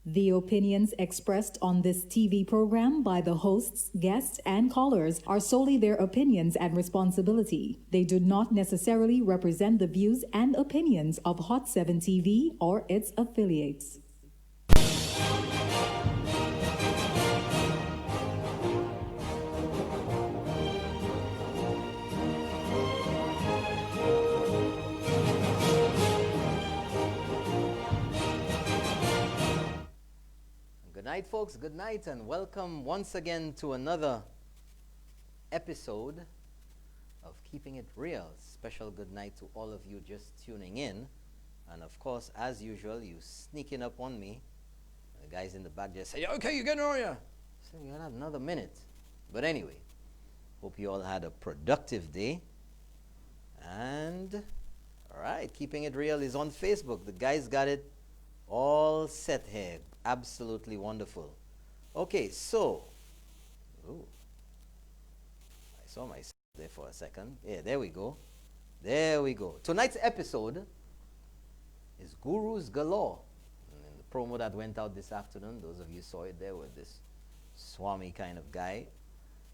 The opinions expressed on this TV program by the hosts, guests, and callers are solely their opinions and responsibility. They do not necessarily represent the views and opinions of Hot 7 TV or its affiliates. Good night, folks. Good night, and welcome once again to another episode of Keeping It Real. Special good night to all of you just tuning in. And of course, as usual, you sneaking up on me. The guys in the back just say, okay, you're getting on here. So you have another minute. But anyway, hope you all had a productive day. And, all right, Keeping It Real is on Facebook. The guys got it all set here. Absolutely wonderful. Okay, so, ooh, I saw myself there for a second. Yeah, there we go. There we go. Tonight's episode is Gurus Galore. And the promo that went out this afternoon, those of you saw it there with this Swami kind of guy.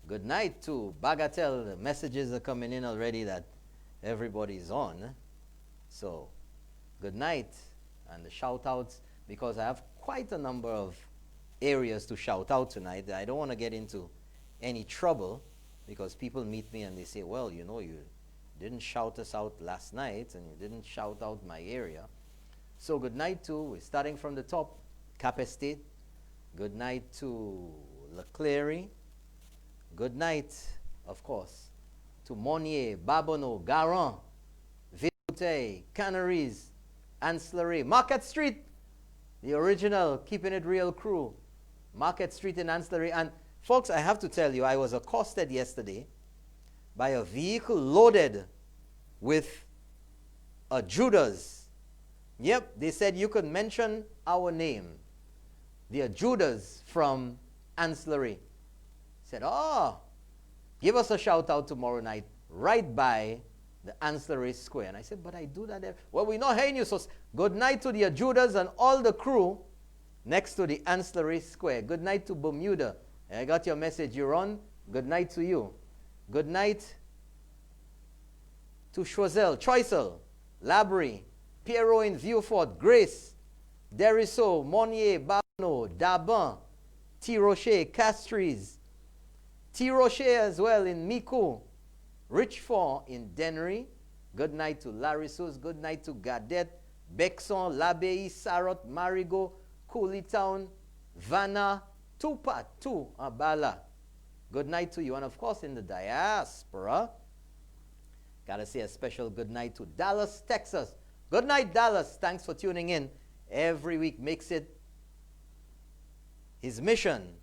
Good night to Bagatelle. The messages are coming in already that everybody's on. So, good night. And the shout outs, because I have quite a number of areas to shout out tonight. I don't want to get into any trouble because people meet me and they say, well, you know, you didn't shout us out last night and you didn't shout out my area. So good night to, we're starting from the top, Cap Estate. Good night to Leclerc. Good night, of course, to Monnier, Babono, Garon, Villeute, Canaries, Ancillary, Market Street. The original Keeping It Real crew. Market Street in Ancillary. And folks, I have to tell you, I was accosted yesterday by a vehicle loaded with a Judas. Yep, they said you could mention our name. The Judas from Ancillary. Said, oh, give us a shout out tomorrow night right by the Ancillary Square. And I said, but I do that there. Well, we're not hearing you, so good night to the Judas and all the crew next to the Ancillary Square. Good night to Bermuda. I got your message. You're on. Good night to you. Good night to Choiseul, Choiseul, Labrie, Pierrot in Vieux-Fort, Grace, Deriso, Monnier, Babno, Daban, T. Rocher, Castries, T. Rocher as well in Mico, Richfort in Dennery. Good night to Larissos. Good night to Gadet, Bexon, L'Abbaye, Sarot, Marigot, Cooleytown, Vanna, Tupat, Tu, Abala. Good night to you. And of course in the diaspora, gotta say a special good night to Dallas, Texas. Good night, Dallas. Thanks for tuning in. Every week makes it his mission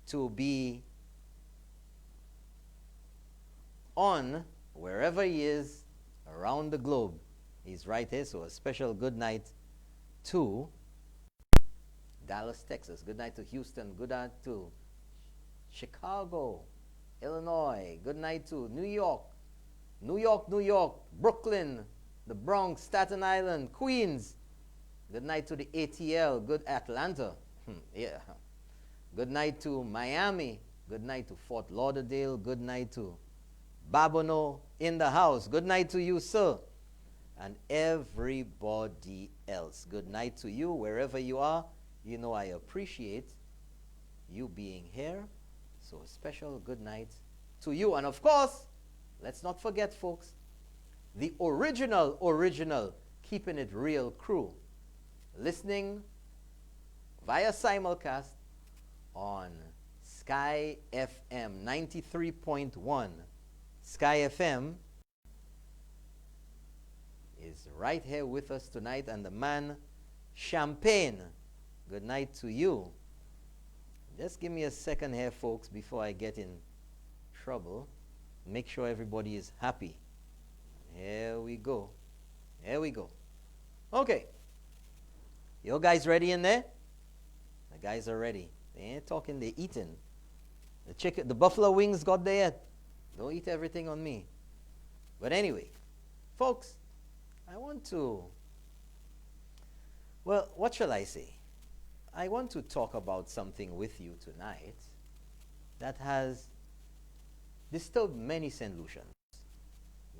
to be on wherever he is around the globe. He's right here, so a special good night to Dallas, Texas. Good night to Houston. Good night to Chicago, Illinois. Good night to New York, New York, Brooklyn, the Bronx, Staten Island, Queens. Good night to the ATL. Good Atlanta. Yeah. Good night to Miami. Good night to Fort Lauderdale. Good night to Babono in the house. Good night to you, sir. And everybody else. Good night to you, wherever you are. You know I appreciate you being here. So a special good night to you. And of course, let's not forget, folks, the original Keeping It Real crew listening via simulcast on Sky FM 93.1. Sky FM is right here with us tonight, and the man Champagne. Good night to you. Just give me a second here, folks, before I get in trouble. Make sure everybody is happy. Here we go. Here we go. Okay. You guys ready in there? The guys are ready. They ain't talking, they're eating. The buffalo wings got there yet. Don't eat everything on me. But anyway, folks, I want to, well, what shall I say? I want to talk about something with you tonight that has disturbed many St. Lucians.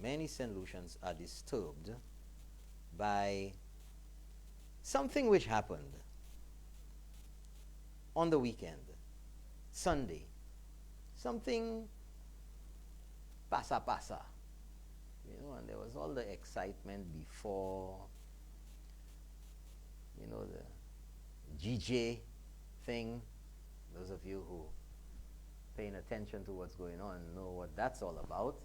Many St. Lucians are disturbed by something which happened on the weekend, Sunday. Something pasa. You know, and there was all the excitement before, you know, the GJ thing. Those of you who paying attention to what's going on know what that's all about.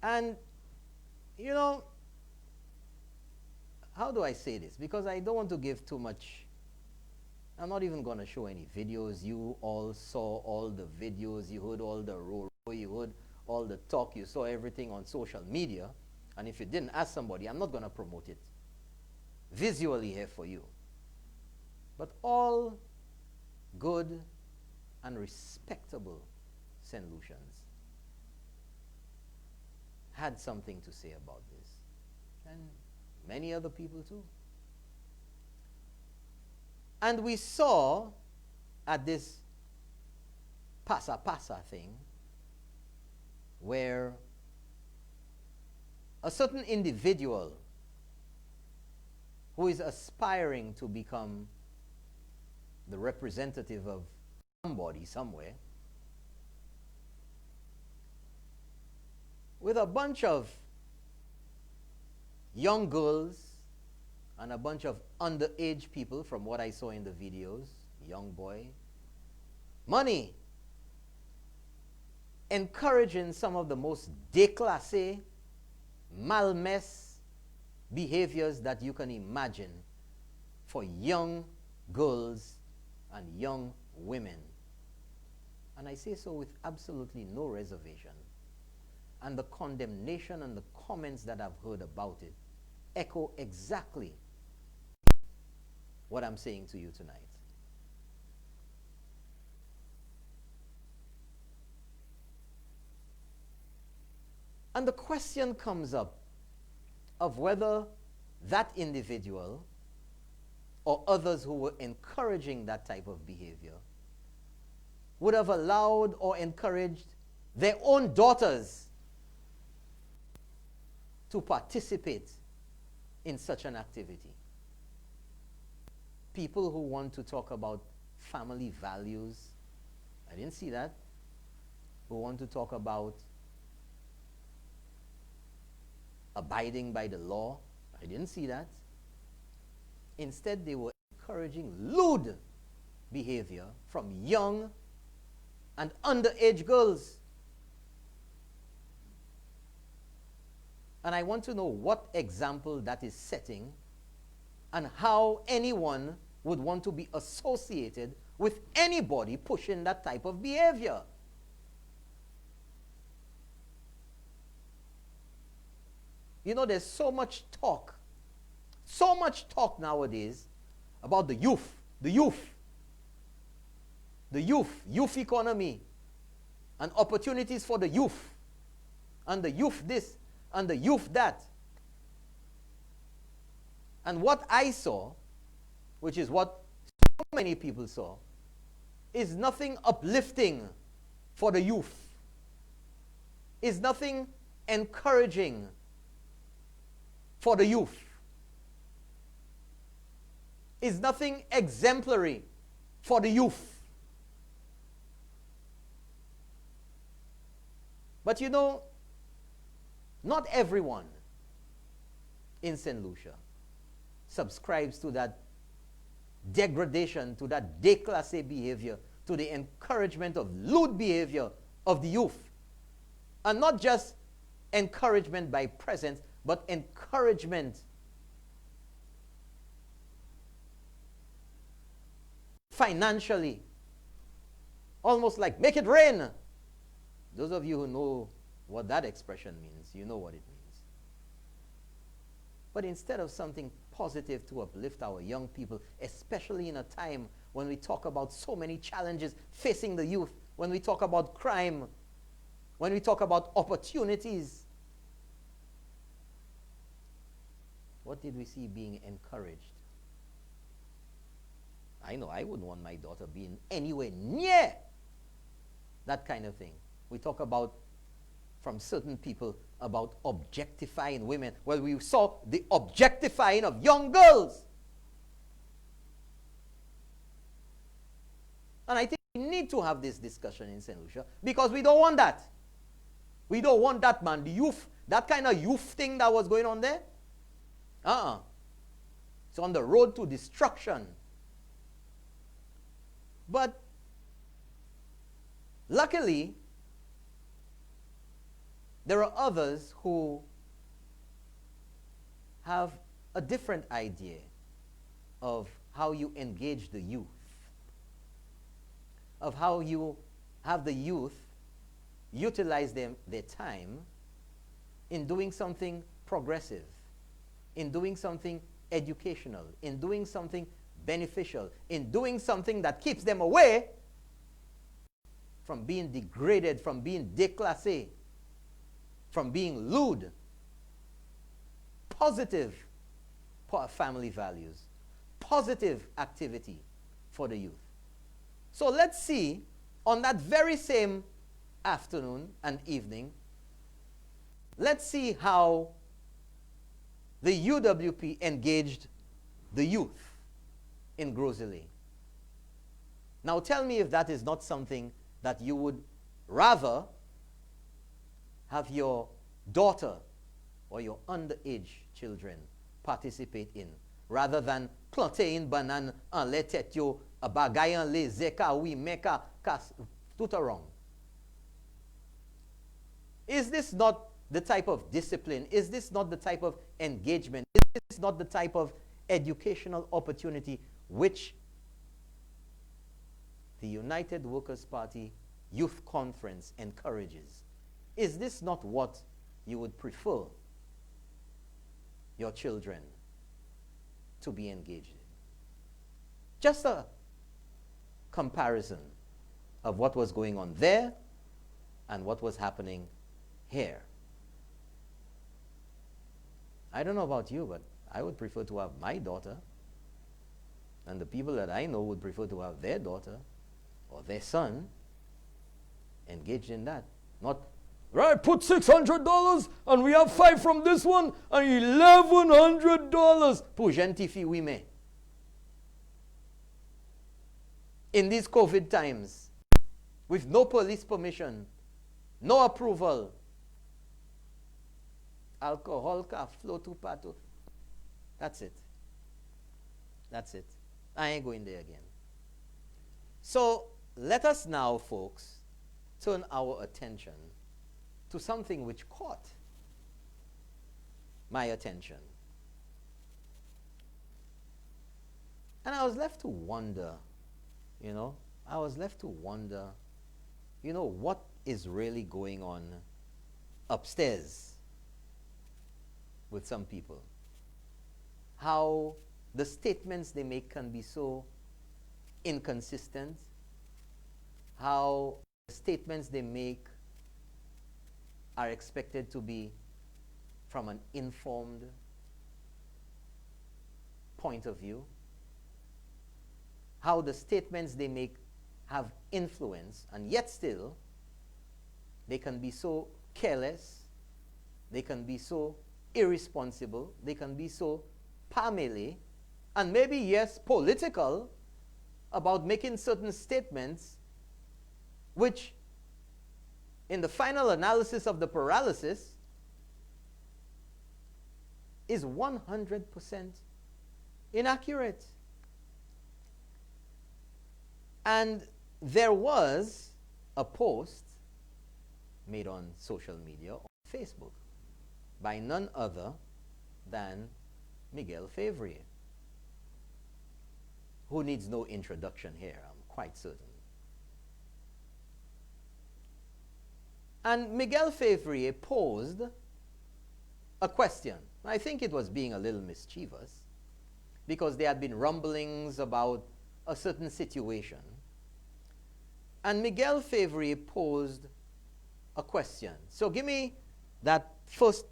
And, you know, how do I say this? Because I don't want to give too much. I'm not even going to show any videos. You all saw all the videos. You heard all the roar. You heard all the talk. You saw everything on social media. And if you didn't ask somebody, I'm not going to promote it visually here for you. But all good and respectable St. Lucians had something to say about this. And many other people too. And we saw at this pasa thing where a certain individual who is aspiring to become the representative of somebody somewhere, with a bunch of young girls and a bunch of underage people, from what I saw in the videos, young boy, money, encouraging some of the most déclassé, malmess behaviors that you can imagine for young girls and young women. And I say so with absolutely no reservation. And the condemnation and the comments that I've heard about it echo exactly what I'm saying to you tonight. And the question comes up of whether that individual or others who were encouraging that type of behavior would have allowed or encouraged their own daughters to participate in such an activity. People who want to talk about family values, I didn't see that. Who want to talk about abiding by the law, I didn't see that. Instead, they were encouraging lewd behavior from young and underage girls. And I want to know what example that is setting and how anyone would want to be associated with anybody pushing that type of behavior. You know, there's so much talk nowadays about the youth economy, and opportunities for the youth, and the youth this, and the youth that. And what I saw, which is what so many people saw, is nothing uplifting for the youth, is nothing encouraging for the youth, is nothing exemplary for the youth. But you know, not everyone in St. Lucia subscribes to that degradation, to that déclassé behavior, to the encouragement of lewd behavior of the youth. And not just encouragement by presence, but encouragement financially. Almost like make it rain. Those of you who know what that expression means, you know what it means. But instead of something positive to uplift our young people, especially in a time when we talk about so many challenges facing the youth, when we talk about crime, when we talk about opportunities, What did we see being encouraged? I know I wouldn't want my daughter being anywhere near that kind of thing. We talk about, from certain people, about objectifying women. Well, we saw the objectifying of young girls. And I think we need to have this discussion in St. Lucia because we don't want that. We don't want that, man. The youth, that kind of youth thing that was going on there. It's on the road to destruction. But luckily, there are others who have a different idea of how you engage the youth, of how you have the youth utilize their time in doing something progressive, in doing something educational, in doing something beneficial, in doing something that keeps them away from being degraded, from being déclassé, from being lewd. Positive family values, positive activity for the youth. So let's see, on that very same afternoon and evening, let's see how the UWP engaged the youth in Groseley. Now tell me if that is not something that you would rather have your daughter or your underage children participate in, rather than planter banan en le tête yo, a bagay en le zeka oui meka kas tout wrong. Is this not the type of discipline? Is this not the type of engagement? Is this not the type of educational opportunity which the United Workers' Party Youth Conference encourages? Is this not what you would prefer your children to be engaged in? Just a comparison of what was going on there and what was happening here. I don't know about you, but I would prefer to have my daughter, and the people that I know would prefer to have their daughter or their son engaged in that. Not, right, put $600 and we have 5 from this one and $1,100 pour gentifie oui mais. In these COVID times, with no police permission, no approval, alcohol ka flow to pato. That's it. That's it. I ain't going there again. So let us now, folks, turn our attention to something which caught my attention. And I was left to wonder, what is really going on upstairs with some people. How the statements they make can be so inconsistent. How the statements they make are expected to be from an informed point of view. How the statements they make have influence, and yet still they can be so careless, they can be so irresponsible, they can be so pamele, and maybe, yes, political, about making certain statements which, in the final analysis of the paralysis, is 100% inaccurate. And there was a post made on social media, on Facebook, by none other than Miguel Favre, who needs no introduction here, I'm quite certain. And Miguel Favre posed a question. I think it was being a little mischievous, because there had been rumblings about a certain situation. And Miguel Favre posed a question. So give me that first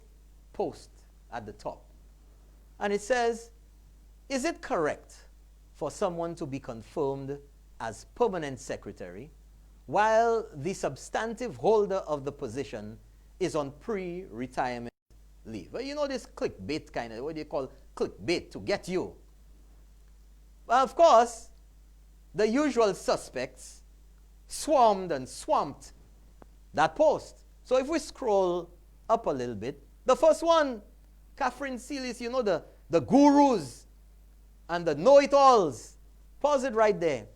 post at the top. And it says, is it correct for someone to be confirmed as permanent secretary while the substantive holder of the position is on pre-retirement leave? Well, you know this clickbait kind of, what do you call clickbait, to get you? Well, of course, the usual suspects swarmed and swamped that post. So if we scroll up a little bit, the first one, Catherine Seeley's, you know, the gurus and the know-it-alls. Pause it right there.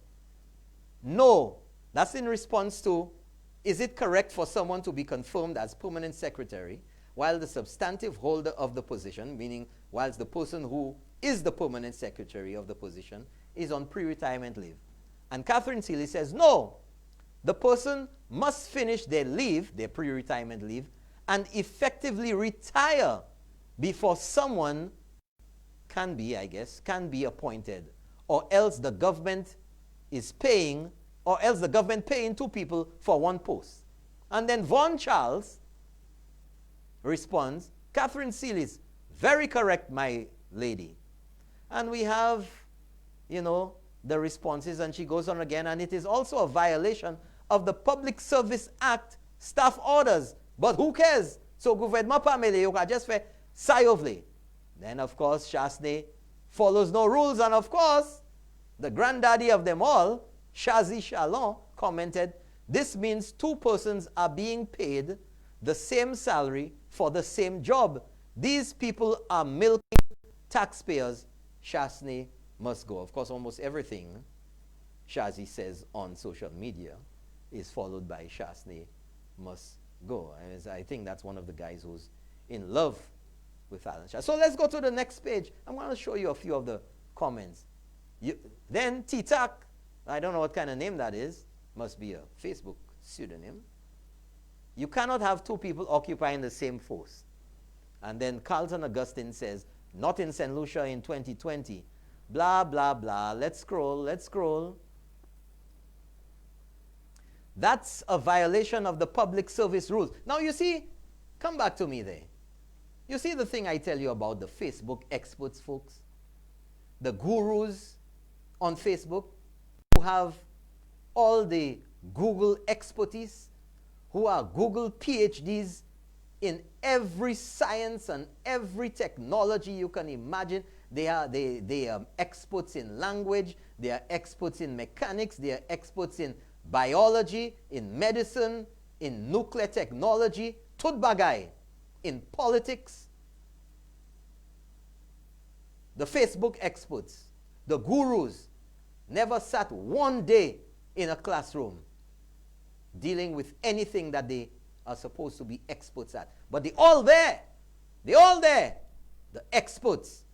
No, that's in response to, is it correct for someone to be confirmed as permanent secretary while the substantive holder of the position, meaning whilst the person who is the permanent secretary of the position, is on pre-retirement leave? And Catherine Seeley says, no, the person must finish their leave, their pre-retirement leave, and effectively retire before someone can be appointed, or else the government paying two people for one post. And then Von Charles responds, Catherine Seeley's very correct, my lady. And we have, you know, the responses, and she goes on again, and it is also a violation of the Public Service Act staff orders. But who cares? So gouvernement pamele yo ka just fe sayovle. Then of course Chasney follows no rules, and of course the granddaddy of them all, Shazi Shalom, commented, this means two persons are being paid the same salary for the same job. These people are milking taxpayers. Chasney must go. Of course, almost everything Shazi says on social media is followed by Chasney must go. And I think that's one of the guys who's in love with Alan Shah. So let's go to the next page. I'm going to show you a few of the comments. Then T-Tac, I don't know what kind of name that is. Must be a Facebook pseudonym. You cannot have two people occupying the same post. And then Carlton Augustine says, not in St. Lucia in 2020. Blah, blah, blah. Let's scroll, let's scroll. That's a violation of the public service rules. Now you see, come back to me there. You see the thing I tell you about the Facebook experts, folks? The gurus on Facebook who have all the Google expertise, who are Google PhDs in every science and every technology you can imagine. They are experts in language, they are experts in mechanics, they are experts in biology, in medicine, in nuclear technology, tut bagay, in politics. The Facebook experts, the gurus, never sat one day in a classroom dealing with anything that they are supposed to be experts at. But they're all there. They're all there. The experts.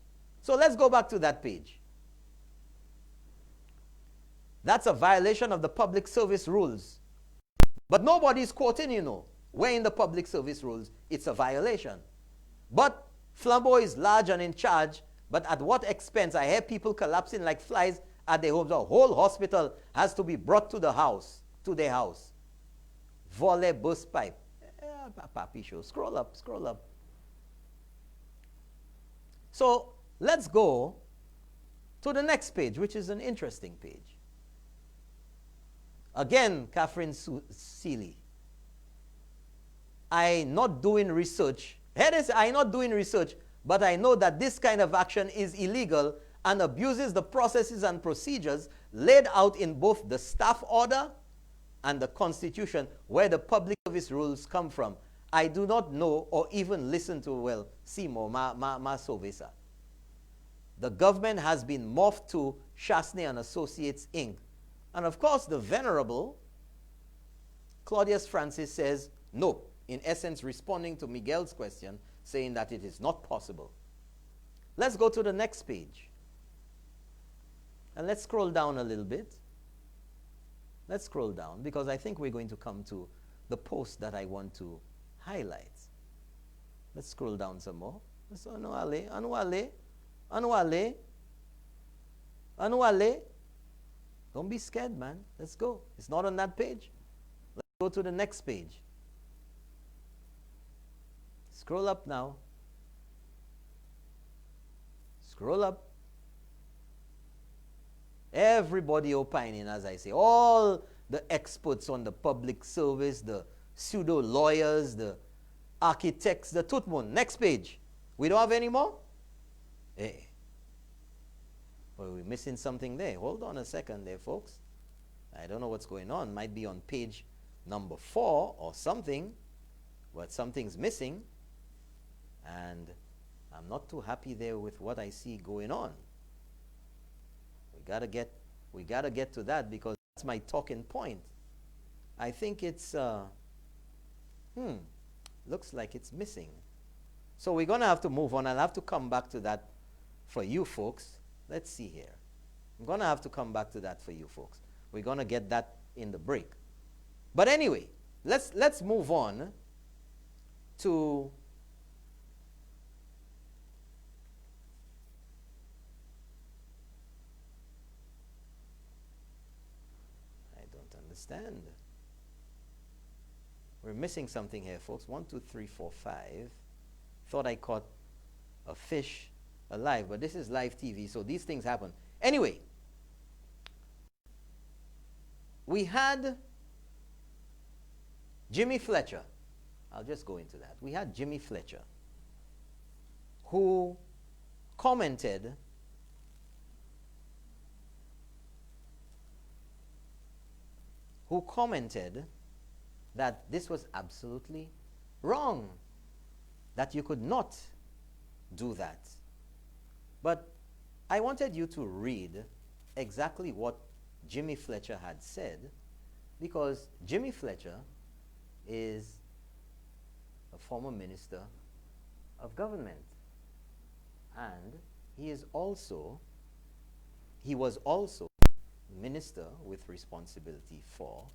So let's go back to that page. That's a violation of the public service rules. But nobody's quoting, you know. Where in the public service rules, it's a violation. But Flambeau is large and in charge, but at what expense? I hear people collapsing like flies at their homes. The whole hospital has to be brought to the house, to their house. Volley bus pipe. Papi show. Scroll up, scroll up. So let's go to the next page, which is an interesting page. Again, Catherine Seeley. I'm not doing research. I'm not doing research, but I know that this kind of action is illegal and abuses the processes and procedures laid out in both the staff order and the Constitution, where the public service rules come from. I do not know or even listen to, well, Simo, ma Sovesa. The government has been morphed to Chasney and Associates, Inc. And of course, the venerable Claudius Francis says, nope, in essence responding to Miguel's question, saying that it is not possible. Let's go to the next page. And let's scroll down a little bit. Let's scroll down, because I think we're going to come to the post that I want to highlight. Let's scroll down some more. Anuale. Don't be scared, man. Let's go. It's not on that page. Let's go to the next page. Scroll up now. Scroll up. Everybody opining, as I say. All the experts on the public service, the pseudo lawyers, the architects, the tutmun. Next page. We don't have any more? Hey. Well, we're missing something there. Hold on a second there, folks. I don't know what's going on. Might be on page number 4 or something, but something's missing. And I'm not too happy there with what I see going on. We gotta get to that, because that's my talking point. I think it's looks like it's missing. So we're gonna have to move on. I'll have to come back to that for you folks. Let's see here. I'm gonna have to come back to that for you folks. We're gonna get that in the break. But anyway, let's move on to understand. We're missing something here, folks. 1, 2, 3, 4, 5. Thought I caught a fish alive, but this is live TV, so these things happen. Anyway, we had Jimmy Fletcher. I'll just go into that. We had Jimmy Fletcher, who commented that this was absolutely wrong, that you could not do that. But I wanted you to read exactly what Jimmy Fletcher had said, because Jimmy Fletcher is a former minister of government, and he was also minister with responsibility for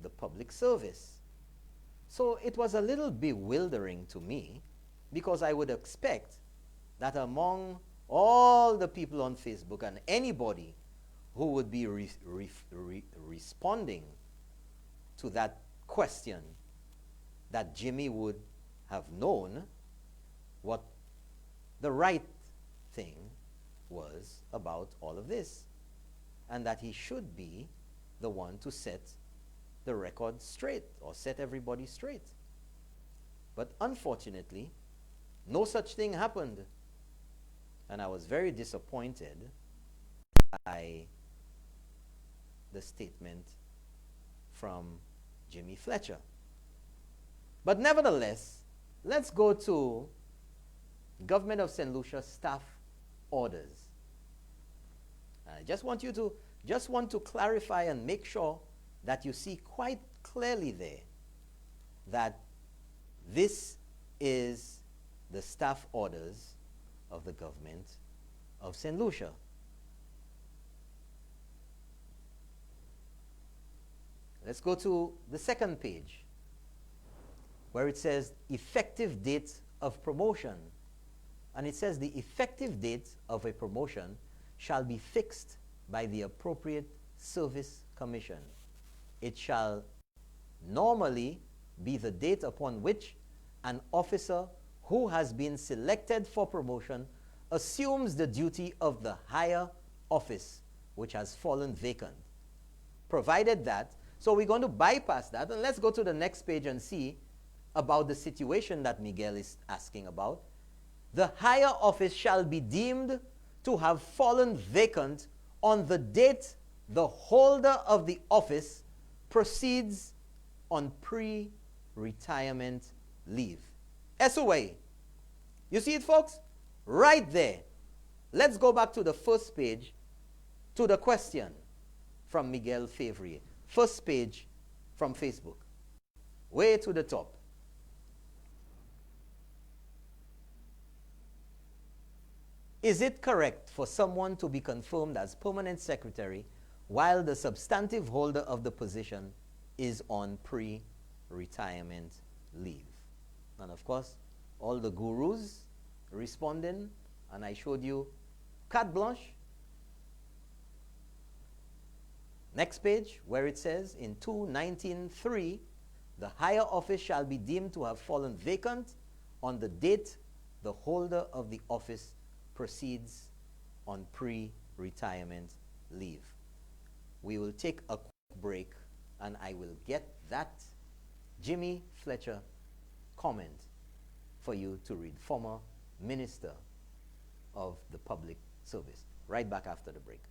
the public service. So it was a little bewildering to me, because I would expect that among all the people on Facebook and anybody who would be responding to that question, that Jimmy would have known what the right thing was about all of this, and that he should be the one to set the record straight, or set everybody straight. But unfortunately, no such thing happened. And I was very disappointed by the statement from Jimmy Fletcher. But nevertheless, let's go to Government of St. Lucia staff orders. I just want to clarify and make sure that you see quite clearly there that this is the staff orders of the Government of St. Lucia. Let's go to the second page, where it says effective date of promotion. And it says the effective date of a promotion shall be fixed by the appropriate service commission. It shall normally be the date upon which an officer who has been selected for promotion assumes the duty of the higher office which has fallen vacant. Provided that, so we're going to bypass that, and let's go to the next page and see about the situation that Miguel is asking about. The higher office shall be deemed to have fallen vacant on the date the holder of the office proceeds on pre-retirement leave. SOA. You see it, folks? Right there. Let's go back to the first page, to the question from Miguel Favrier. First page from Facebook. Way to the top. Is it correct for someone to be confirmed as permanent secretary while the substantive holder of the position is on pre-retirement leave? And of course, all the gurus responding, and I showed you carte blanche. Next page, where it says in 219.3, the higher office shall be deemed to have fallen vacant on the date the holder of the office proceeds on pre-retirement leave. We will take a quick break and I will get that Jimmy Fletcher comment for you to read, former Minister of the Public Service. Right back after the break.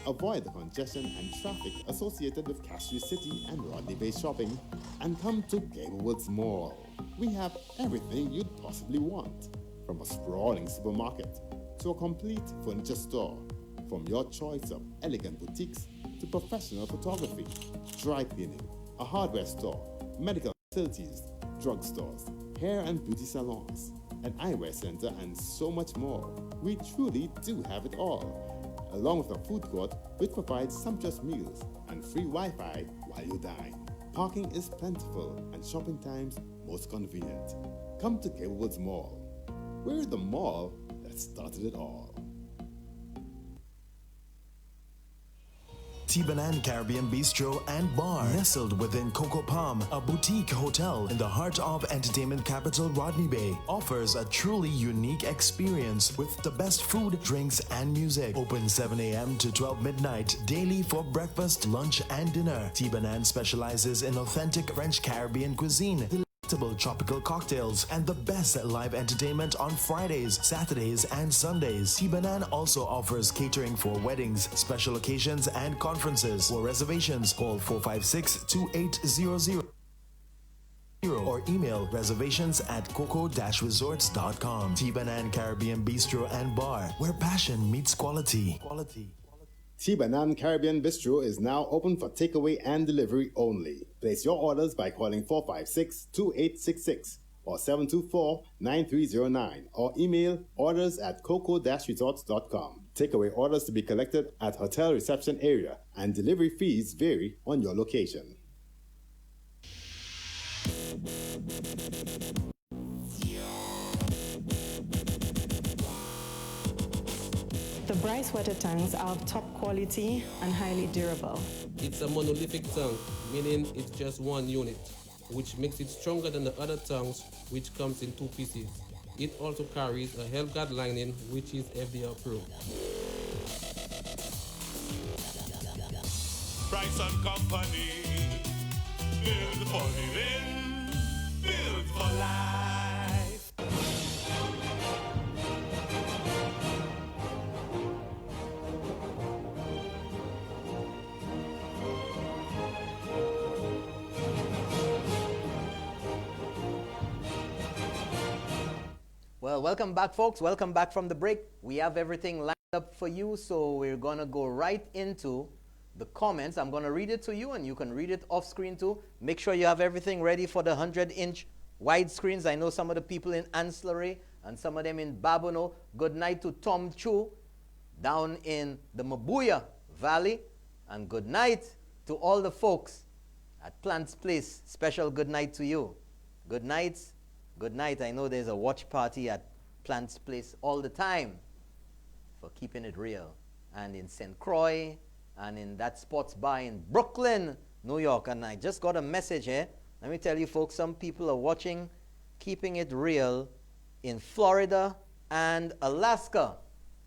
Avoid the congestion and traffic associated with Castries City and Rodney Bay shopping and come to Gablewoods Mall. We have everything you'd possibly want, from a sprawling supermarket to a complete furniture store, from your choice of elegant boutiques to professional photography, dry cleaning, a hardware store, medical facilities, drugstores, hair and beauty salons, an eyewear center, and so much more. We truly do have it all, along with a food court which provides sumptuous meals and free Wi-Fi while you dine. Parking is plentiful and shopping times most convenient. Come to Gablewoods Mall. We're the mall that started it all. T-Banan Caribbean Bistro and Bar, nestled within Coco Palm, a boutique hotel in the heart of entertainment capital Rodney Bay, offers a truly unique experience with the best food, drinks, and music. Open 7 a.m. to 12 midnight daily for breakfast, lunch, and dinner. T-Banan specializes in authentic French Caribbean cuisine, tropical cocktails, and the best live entertainment on Fridays, Saturdays, and Sundays. T-Banan also offers catering for weddings, special occasions, and conferences. For reservations, call 456-2800 or email reservations@coco-resorts.com. T-Banan Caribbean Bistro and Bar, where passion meets quality. T-Banan Caribbean Bistro is now open for takeaway and delivery only. Place your orders by calling 456-2866 or 724-9309 or email orders@coco-resorts.com. Takeaway orders to be collected at hotel reception area and delivery fees vary on your location. The Bryce water tanks are of top quality and highly durable. It's a monolithic tank, meaning it's just one unit, which makes it stronger than the other tanks, which comes in 2 pieces. It also carries a Hellguard lining, which is FDA approved. Bryce and Company, build for living, build for life. Well, welcome back, folks. Welcome back from the break. We have everything lined up for you, so we're going to go right into the comments. I'm going to read it to you, and you can read it off screen too. Make sure you have everything ready for the 100-inch wide screens. I know some of the people in Ancillary and some of them in Babono. Good night to Tom Chu down in the Mabuya Valley, and good night to all the folks at Plant's Place. Special good night to you. Good night. Good night. I know there's a watch party at Plant's Place all the time for keeping it real. And in St. Croix, and in that sports bar in Brooklyn, New York. And I just got a message here. Let me tell you, folks, some people are watching Keeping It Real in Florida and Alaska.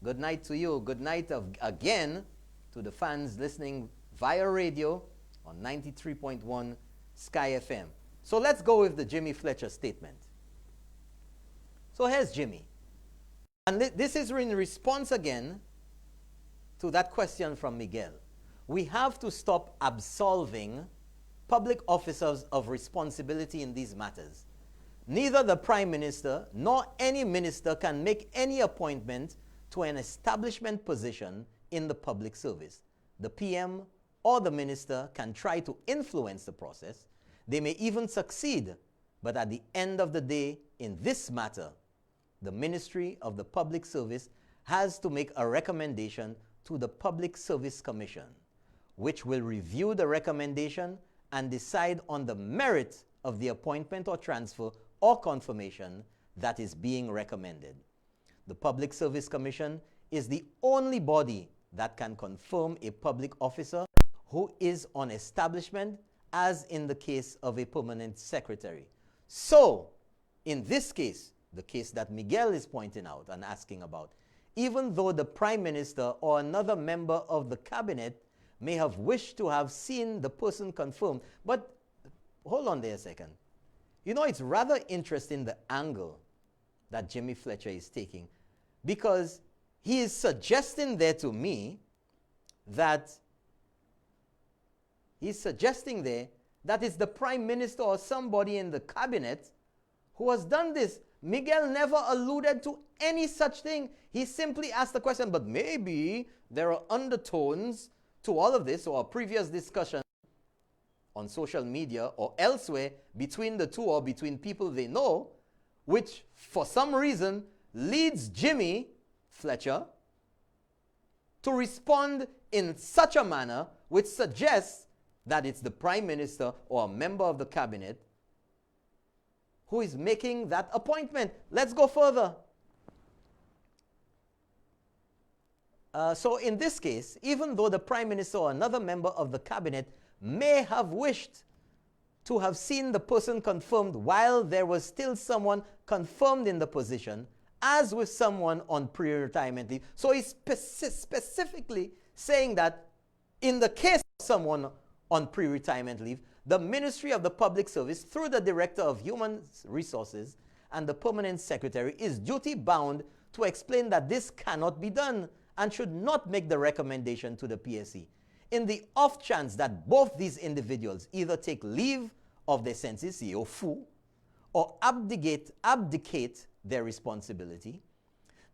Good night to you. Good night again to the fans listening via radio on 93.1 Sky FM. So let's go with the Jimmy Fletcher statement. So here's Jimmy. And this is in response again to that question from Miguel. We have to stop absolving public officers of responsibility in these matters. Neither the Prime Minister nor any minister can make any appointment to an establishment position in the public service. The PM or the minister can try to influence the process. They may even succeed, but at the end of the day, in this matter, the Ministry of the Public Service has to make a recommendation to the Public Service Commission, which will review the recommendation and decide on the merit of the appointment or transfer or confirmation. that is being recommended. The Public Service Commission is the only body that can confirm a public officer who is on establishment, as in the case of a permanent secretary. So, in this case, the case that Miguel is pointing out and asking about, even though the Prime Minister or another member of the cabinet may have wished to have seen the person confirmed, but hold on there a second. You know, it's rather interesting the angle that Jimmy Fletcher is taking, because he is suggesting there to me that it's the Prime Minister or somebody in the cabinet who has done this. Miguel never alluded to any such thing. He simply asked the question, but maybe there are undertones to all of this, or a previous discussion on social media or elsewhere between the two or between people they know, which for some reason leads Jimmy Fletcher to respond in such a manner which suggests that it's the Prime Minister or a member of the cabinet who is making that appointment. Let's go further. So in this case, even though the Prime Minister or another member of the cabinet may have wished to have seen the person confirmed while there was still someone confirmed in the position, as with someone on pre-retirement leave. So he's specifically saying that in the case of someone on pre-retirement leave, the Ministry of the Public Service, through the Director of Human Resources and the Permanent Secretary, is duty-bound to explain that this cannot be done and should not make the recommendation to the PSC. In the off chance that both these individuals either take leave of their senses, fou, or abdicate their responsibility,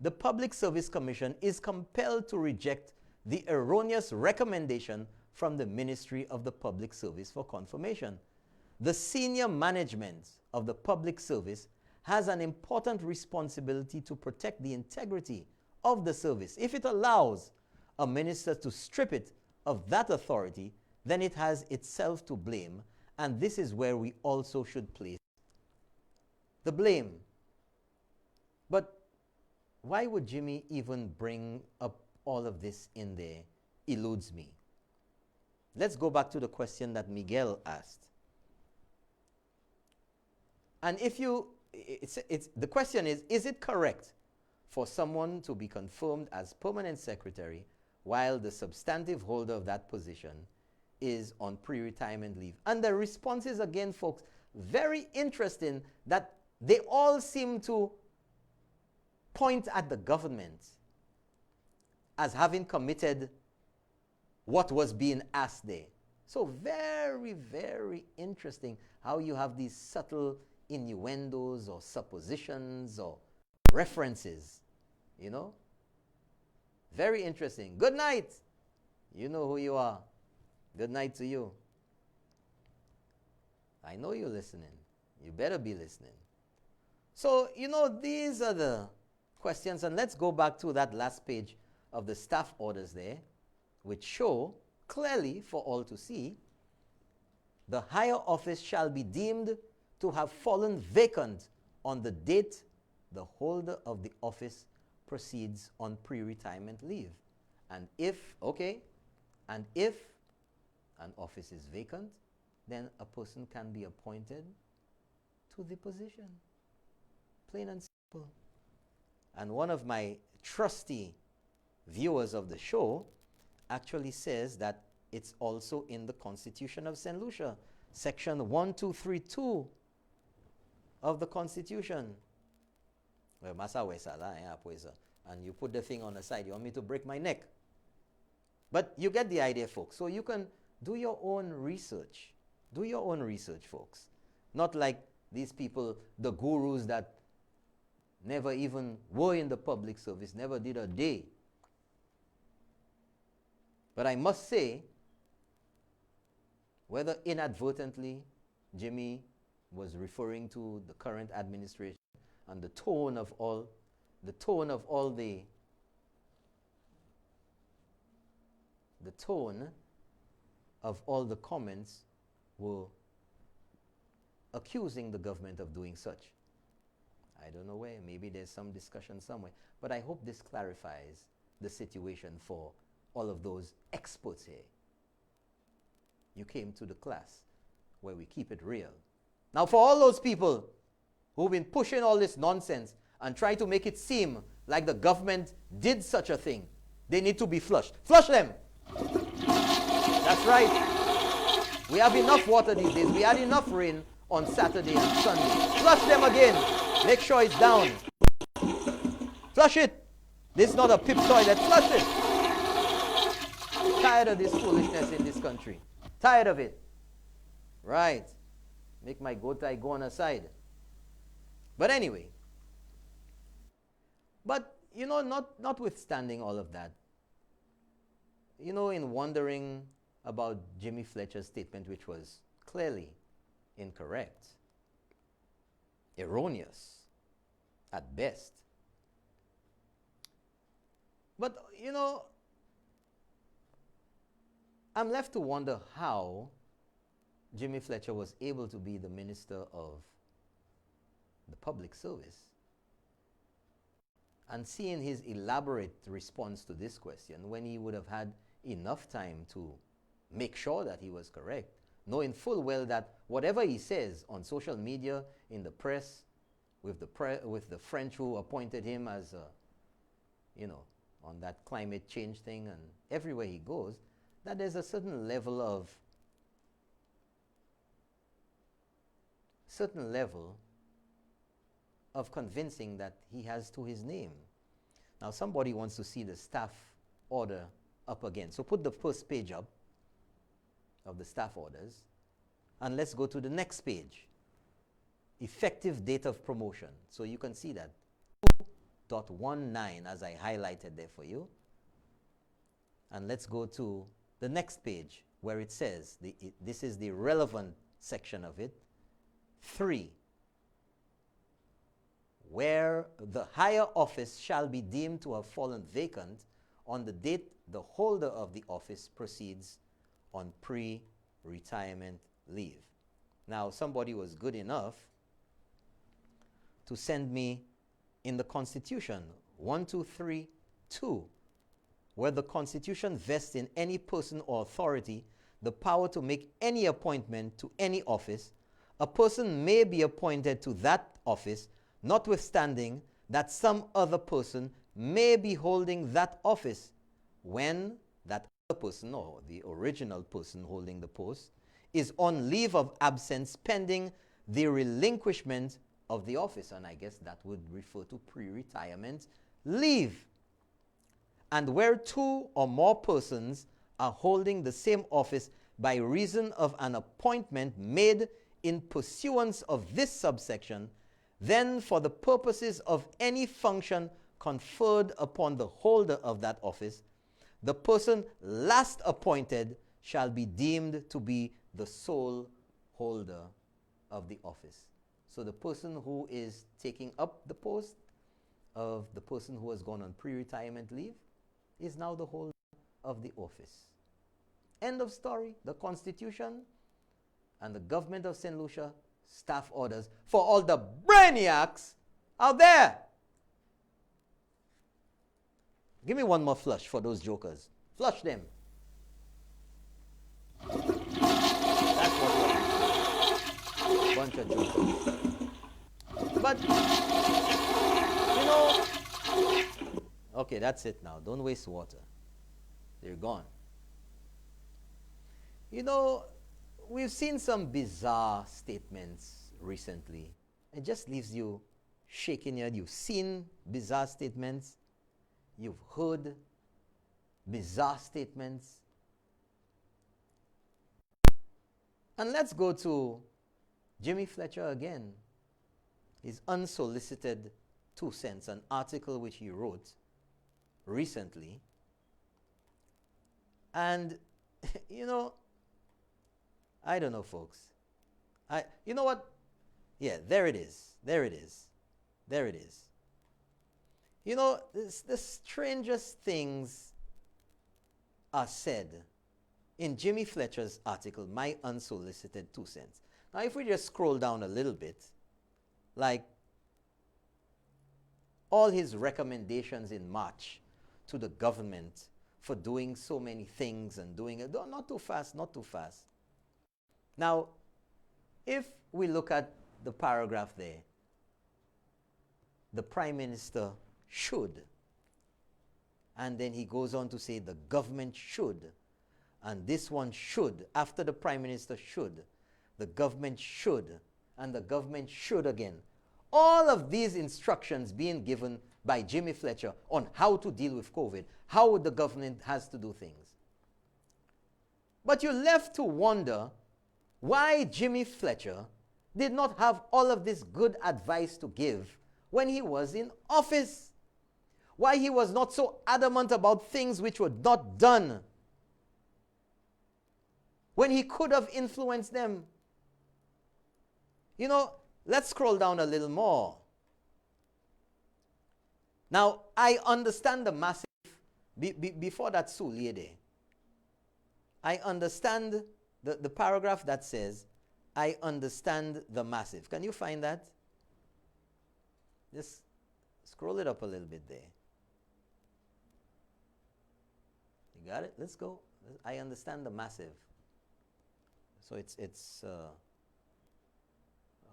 the Public Service Commission is compelled to reject the erroneous recommendation from the Ministry of the Public Service for confirmation. The senior management of the public service has an important responsibility to protect the integrity of the service. If it allows a minister to strip it of that authority, then it has itself to blame, and this is where we also should place the blame. But why would Jimmy even bring up all of this in there? Eludes me. Let's go back to the question that Miguel asked. And if you, the question is it correct for someone to be confirmed as permanent secretary while the substantive holder of that position is on pre-retirement leave? And the response is, again, folks, very interesting, that they all seem to point at the government as having committed what was being asked there. So very, very interesting how you have these subtle innuendos or suppositions or references, you know. Very interesting. Good night. You know who you are. Good night to you. I know you're listening. You better be listening. So, you know, these are the questions. And let's go back to that last page of the staff orders there, which show clearly for all to see, the higher office shall be deemed to have fallen vacant on the date the holder of the office proceeds on pre-retirement leave. And if an office is vacant, then a person can be appointed to the position. Plain and simple. And one of my trusty viewers of the show actually says that it's also in the Constitution of St. Lucia, section 1232 of the Constitution. And you put the thing on the side. You want me to break my neck? But you get the idea, folks. So you can do your own research. Do your own research, folks. Not like these people, the gurus that never even were in the public service, never did a day. But I must say, whether inadvertently Jimmy was referring to the current administration and the tone of all the comments were accusing the government of doing such. I don't know where. Maybe there's some discussion somewhere. But I hope this clarifies the situation for all of those experts here. You came to the class where we keep it real. Now, for all those people who've been pushing all this nonsense and try to make it seem like the government did such a thing, they need to be flushed. Flush them! That's right. We have enough water these days. We had enough rain on Saturday and Sunday. Flush them again. Make sure it's down. Flush it. This is not a pip toilet. Flush it. Tired of this foolishness in this country. Tired of it. Right. Make my goat eye go on a side. But anyway. But, you know, notwithstanding all of that, you know, in wondering about Jimmy Fletcher's statement, which was clearly incorrect, erroneous at best. But, you know, I'm left to wonder how Jimmy Fletcher was able to be the Minister of the Public Service. And seeing his elaborate response to this question, when he would have had enough time to make sure that he was correct, knowing full well that whatever he says on social media, in the press, with the French who appointed him as, you know, on that climate change thing, and everywhere he goes, that there's a certain level of convincing that he has to his name. Now, somebody wants to see the staff order up again. So put the first page up of the staff orders, and let's go to the next page. Effective date of promotion. So you can see that 2.19 as I highlighted there for you. And let's go to the next page where it says, this is the relevant section of it, 3, where the higher office shall be deemed to have fallen vacant on the date the holder of the office proceeds on pre-retirement leave. Now, somebody was good enough to send me in the Constitution 1232, where the Constitution vests in any person or authority the power to make any appointment to any office. A person may be appointed to that office, notwithstanding that some other person may be holding that office when that other person, or the original person holding the post, is on leave of absence pending the relinquishment of the office. And I guess that would refer to pre-retirement leave. And where 2 or more persons are holding the same office by reason of an appointment made in pursuance of this subsection, then for the purposes of any function conferred upon the holder of that office, the person last appointed shall be deemed to be the sole holder of the office. So the person who is taking up the post of the person who has gone on pre-retirement leave is now the holder of the office. End of story. The Constitution and the government of St. Lucia staff orders for all the brainiacs out there. Give me one more flush for those jokers. Flush them. That's what we're bunch of jokers. But, you know, okay, that's it now. Don't waste water. They're gone. You know, we've seen some bizarre statements recently. It just leaves you shaking your head. You've seen bizarre statements. You've heard bizarre statements. And let's go to Jimmy Fletcher again. His unsolicited 2 cents, an article which he wrote recently. And, you know, I don't know, folks. You know what? Yeah, there it is. There it is. There it is. You know, the strangest things are said in Jimmy Fletcher's article, My Unsolicited 2 Cents. Now, if we just scroll down a little bit, like all his recommendations in March to the government for doing so many things and doing it. No, not too fast, not too fast. Now, if we look at the paragraph there, the Prime Minister should. And then he goes on to say the government should. And this one should. After the Prime Minister should, the government should. And the government should again. All of these instructions being given by Jimmy Fletcher on how to deal with COVID, how the government has to do things. But you're left to wonder why Jimmy Fletcher did not have all of this good advice to give when he was in office. Why he was not so adamant about things which were not done when he could have influenced them. You know, let's scroll down a little more. Now, I understand the massive, before that Sulie there, I understand the paragraph that says, I understand the massive. Can you find that? Just scroll it up a little bit there. You got it? Let's go. I understand the massive. So it's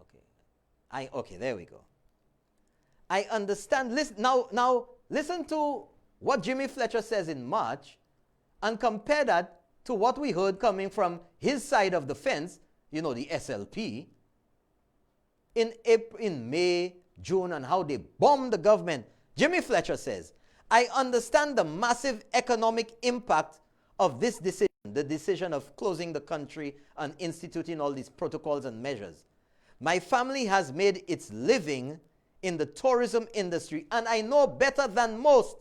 okay. Okay, there we go. I understand. Listen, now listen to what Jimmy Fletcher says in March and compare that to what we heard coming from his side of the fence, you know, the SLP, in April, in May, June, and how they bombed the government. Jimmy Fletcher says, I understand the massive economic impact of this decision, the decision of closing the country and instituting all these protocols and measures. My family has made its living in the tourism industry, and I know better than most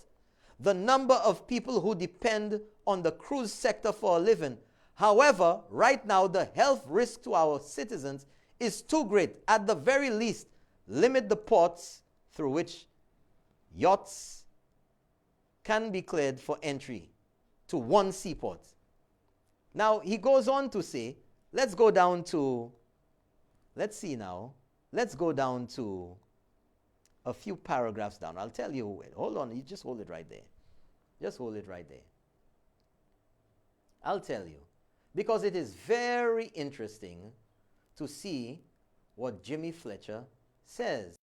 the number of people who depend on the cruise sector for a living. However, right now, the health risk to our citizens is too great. At the very least, limit the ports through which yachts can be cleared for entry to one seaport. Now, he goes on to say, let's go down to, let's see now, let's go down to a few paragraphs down. I'll tell you, wait, hold on, you just hold it right there. Just hold it right there. I'll tell you. Because it is very interesting to see what Jimmy Fletcher says.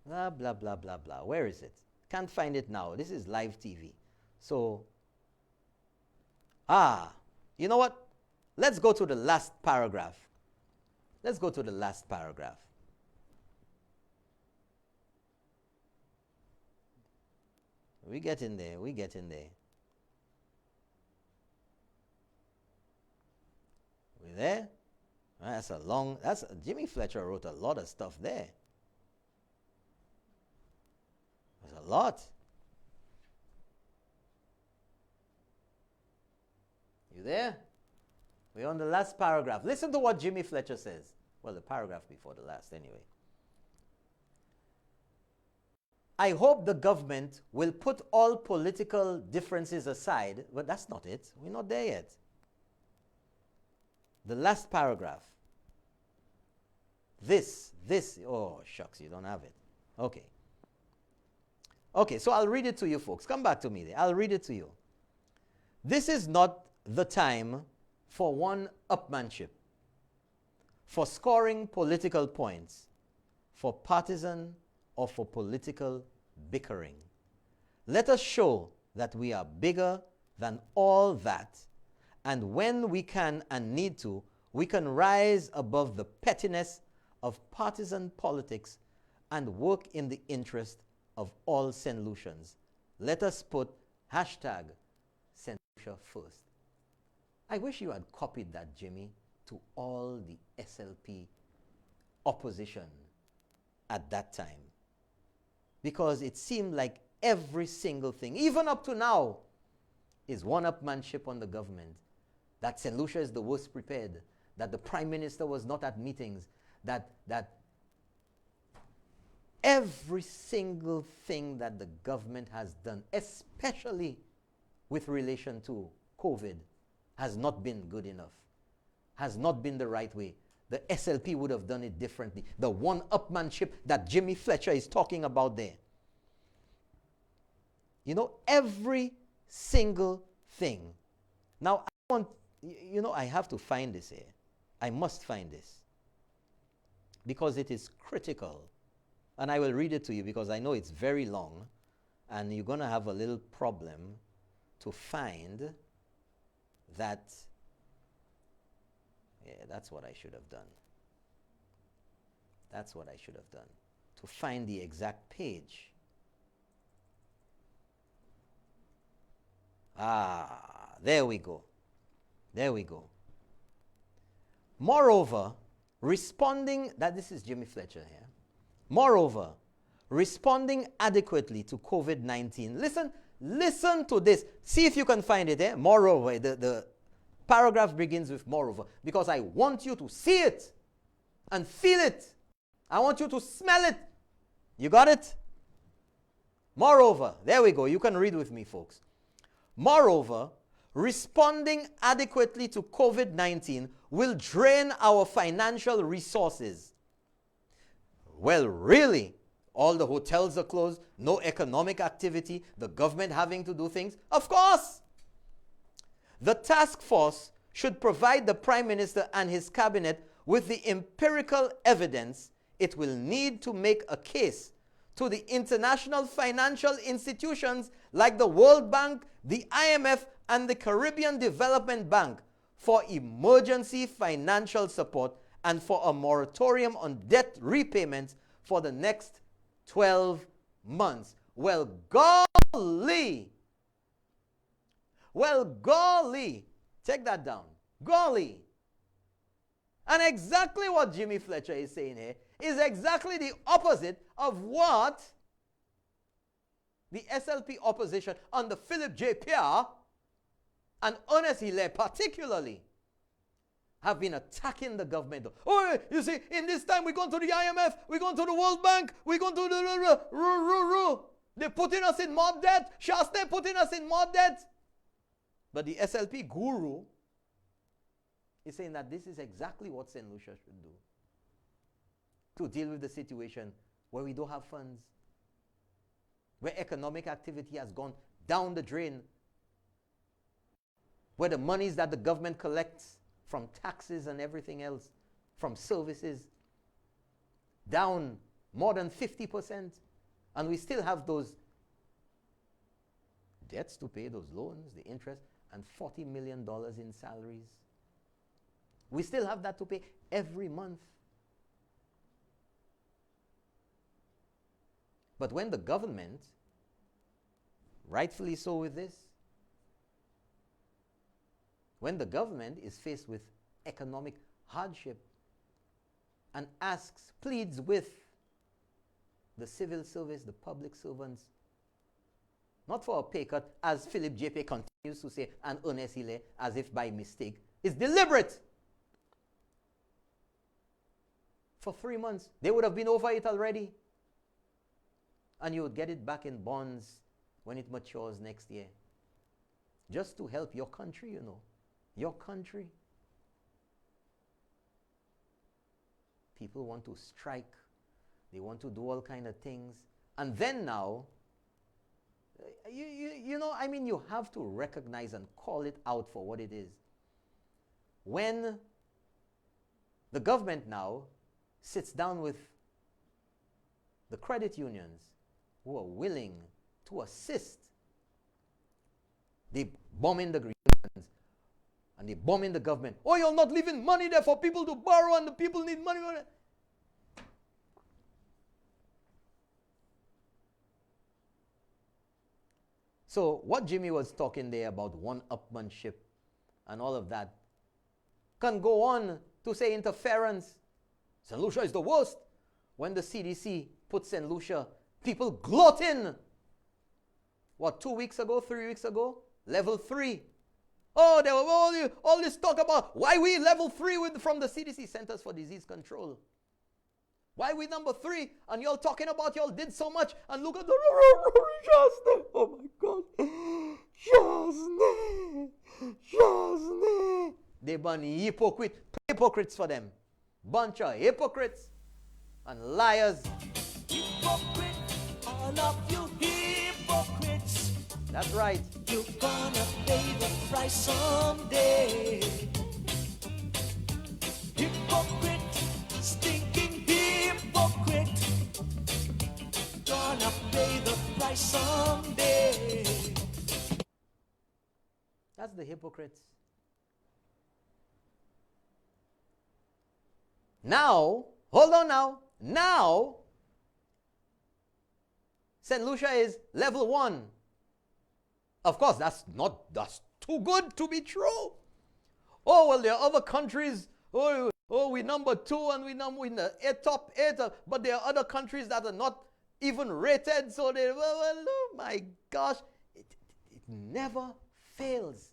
Blah, blah, blah, blah, blah. Where is it? Can't find it now. This is live TV. So, you know what? Let's go to the last paragraph. Let's go to the last paragraph. We get in there. We get in there. We there? Jimmy Fletcher wrote a lot of stuff there. There's a lot. You there? We're on the last paragraph. Listen to what Jimmy Fletcher says. Well, the paragraph before the last, anyway. I hope the government will put all political differences aside, but that's not it. We're not there yet. The last paragraph. This, oh, shucks, you don't have it. Okay. Okay, so I'll read it to you folks. Come back to me there. I'll read it to you. This is not the time for one-upmanship, for scoring political points, for partisan or for political bickering. Let us show that we are bigger than all that, and when we can and need to, we can rise above the pettiness of partisan politics and work in the interest of all St. Lucians. Let us put hashtag St. Lucia first. I wish you had copied that, Jimmy, to all the SLP opposition at that time. Because it seemed like every single thing, even up to now, is one-upmanship on the government. That St. Lucia is the worst prepared, that the Prime Minister was not at meetings, that every single thing that the government has done, especially with relation to COVID, has not been good enough, has not been the right way. the SLP would have done it differently. The one-upmanship that Jimmy Fletcher is talking about there. You know, every single thing. Now, I have to find this here. I must find this. Because it is critical. And I will read it to you because I know it's very long. And you're going to have a little problem to find that. Yeah, that's what I should have done. That's what I should have done. To find the exact page. There we go. There we go. Moreover, this is Jimmy Fletcher here. Moreover, responding adequately to COVID-19. Listen to this. See if you can find it there. Moreover, the paragraph begins with moreover, because I want you to see it and feel it. I want you to smell it. You got it? Moreover, there we go. You can read with me, folks. Moreover, responding adequately to COVID-19 will drain our financial resources. Well, really? All the hotels are closed, no economic activity, the government having to do things? Of course! The task force should provide the Prime Minister and his cabinet with the empirical evidence it will need to make a case to the international financial institutions like the World Bank, the IMF, and the Caribbean Development Bank for emergency financial support and for a moratorium on debt repayments for the next 12 months. Well, golly! Well, golly! Take that down. Golly! And exactly what Jimmy Fletcher is saying here is exactly the opposite of what the SLP opposition under Philip J. Pierre and Ernest Hilaire particularly have been attacking the government. Oh, you see, in this time we're going to the IMF, we're going to the World Bank, we're going to the... They're putting us in more debt. Shasta putting us in more debt. But the SLP guru is saying that this is exactly what St. Lucia should do to deal with the situation where we don't have funds, where economic activity has gone down the drain, where the monies that the government collects from taxes and everything else, from services, down more than 50%, and we still have those debts to pay, those loans, the interest, and $40 million in salaries. We still have that to pay every month. But when the government, rightfully so with this, when the government is faced with economic hardship and pleads with the civil service, the public servants, not for a pay cut, as Philip J.P. continues to say, and Ernest Hilaire, as if by mistake, it's deliberate. For 3 months, they would have been over it already. And you would get it back in bonds when it matures next year. Just to help your country, you know. Your country. People want to strike. They want to do all kind of things. And then now, you have to recognize and call it out for what it is. When the government now sits down with the credit unions who are willing to assist, they bomb in the unions and they bomb in the government. Oh, you're not leaving money there for people to borrow and the people need money. So what Jimmy was talking there about one-upmanship and all of that can go on to say interference. St. Lucia is the worst. When the CDC put St. Lucia, people gloating. What, 2 weeks ago, 3 weeks ago? Level 3. Oh, there were all this talk about why we level 3 from the CDC, Centers for Disease Control. Why we number 3? And y'all talking about y'all did so much. And look at the... Oh my God. Jasne. They burn hypocrites for them. Bunch of hypocrites and liars. Hypocrite, all of you hypocrites. That's right. You're gonna pay the price someday. Hypocrite, stinking hypocrite. Gonna pay the price someday. That's the hypocrites. Now, hold on now. Now, St. Lucia is level 1. Of course, that's too good to be true. Oh, well, there are other countries. Oh, we number 2 and we number in the top 8. But there are other countries that are not even rated. So they, well, oh my gosh, it never fails.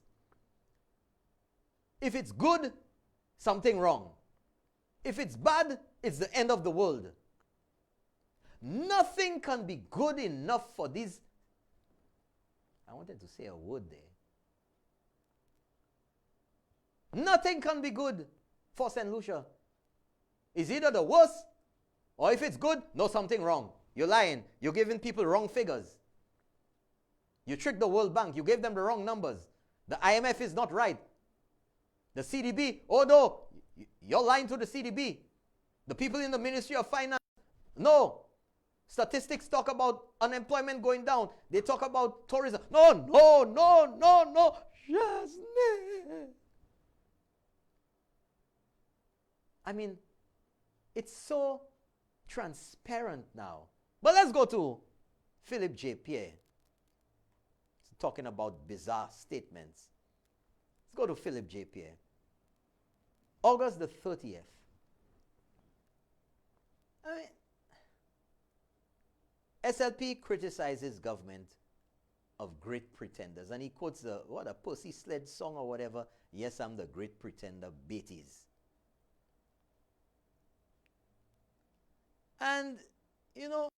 If it's good, something wrong. If it's bad, it's the end of the world. Nothing can be good enough for these. I wanted to say a word there. Nothing can be good for St. Lucia. It's either the worst, or if it's good, no, something wrong. You're lying. You're giving people wrong figures. You tricked the World Bank. You gave them the wrong numbers. The IMF is not right. The CDB, oh no, you're lying to the CDB. The people in the Ministry of Finance, no. Statistics talk about unemployment going down. They talk about tourism. No. Yes, I mean, it's so transparent now. But let's go to Philip J. Pierre. He's talking about bizarre statements. Let's go to Philip J. Pierre. August the 30th. I mean, SLP criticizes government of great pretenders. And he quotes a Percy Sledge song or whatever. Yes, I'm the great pretender, Beatties. And, you know,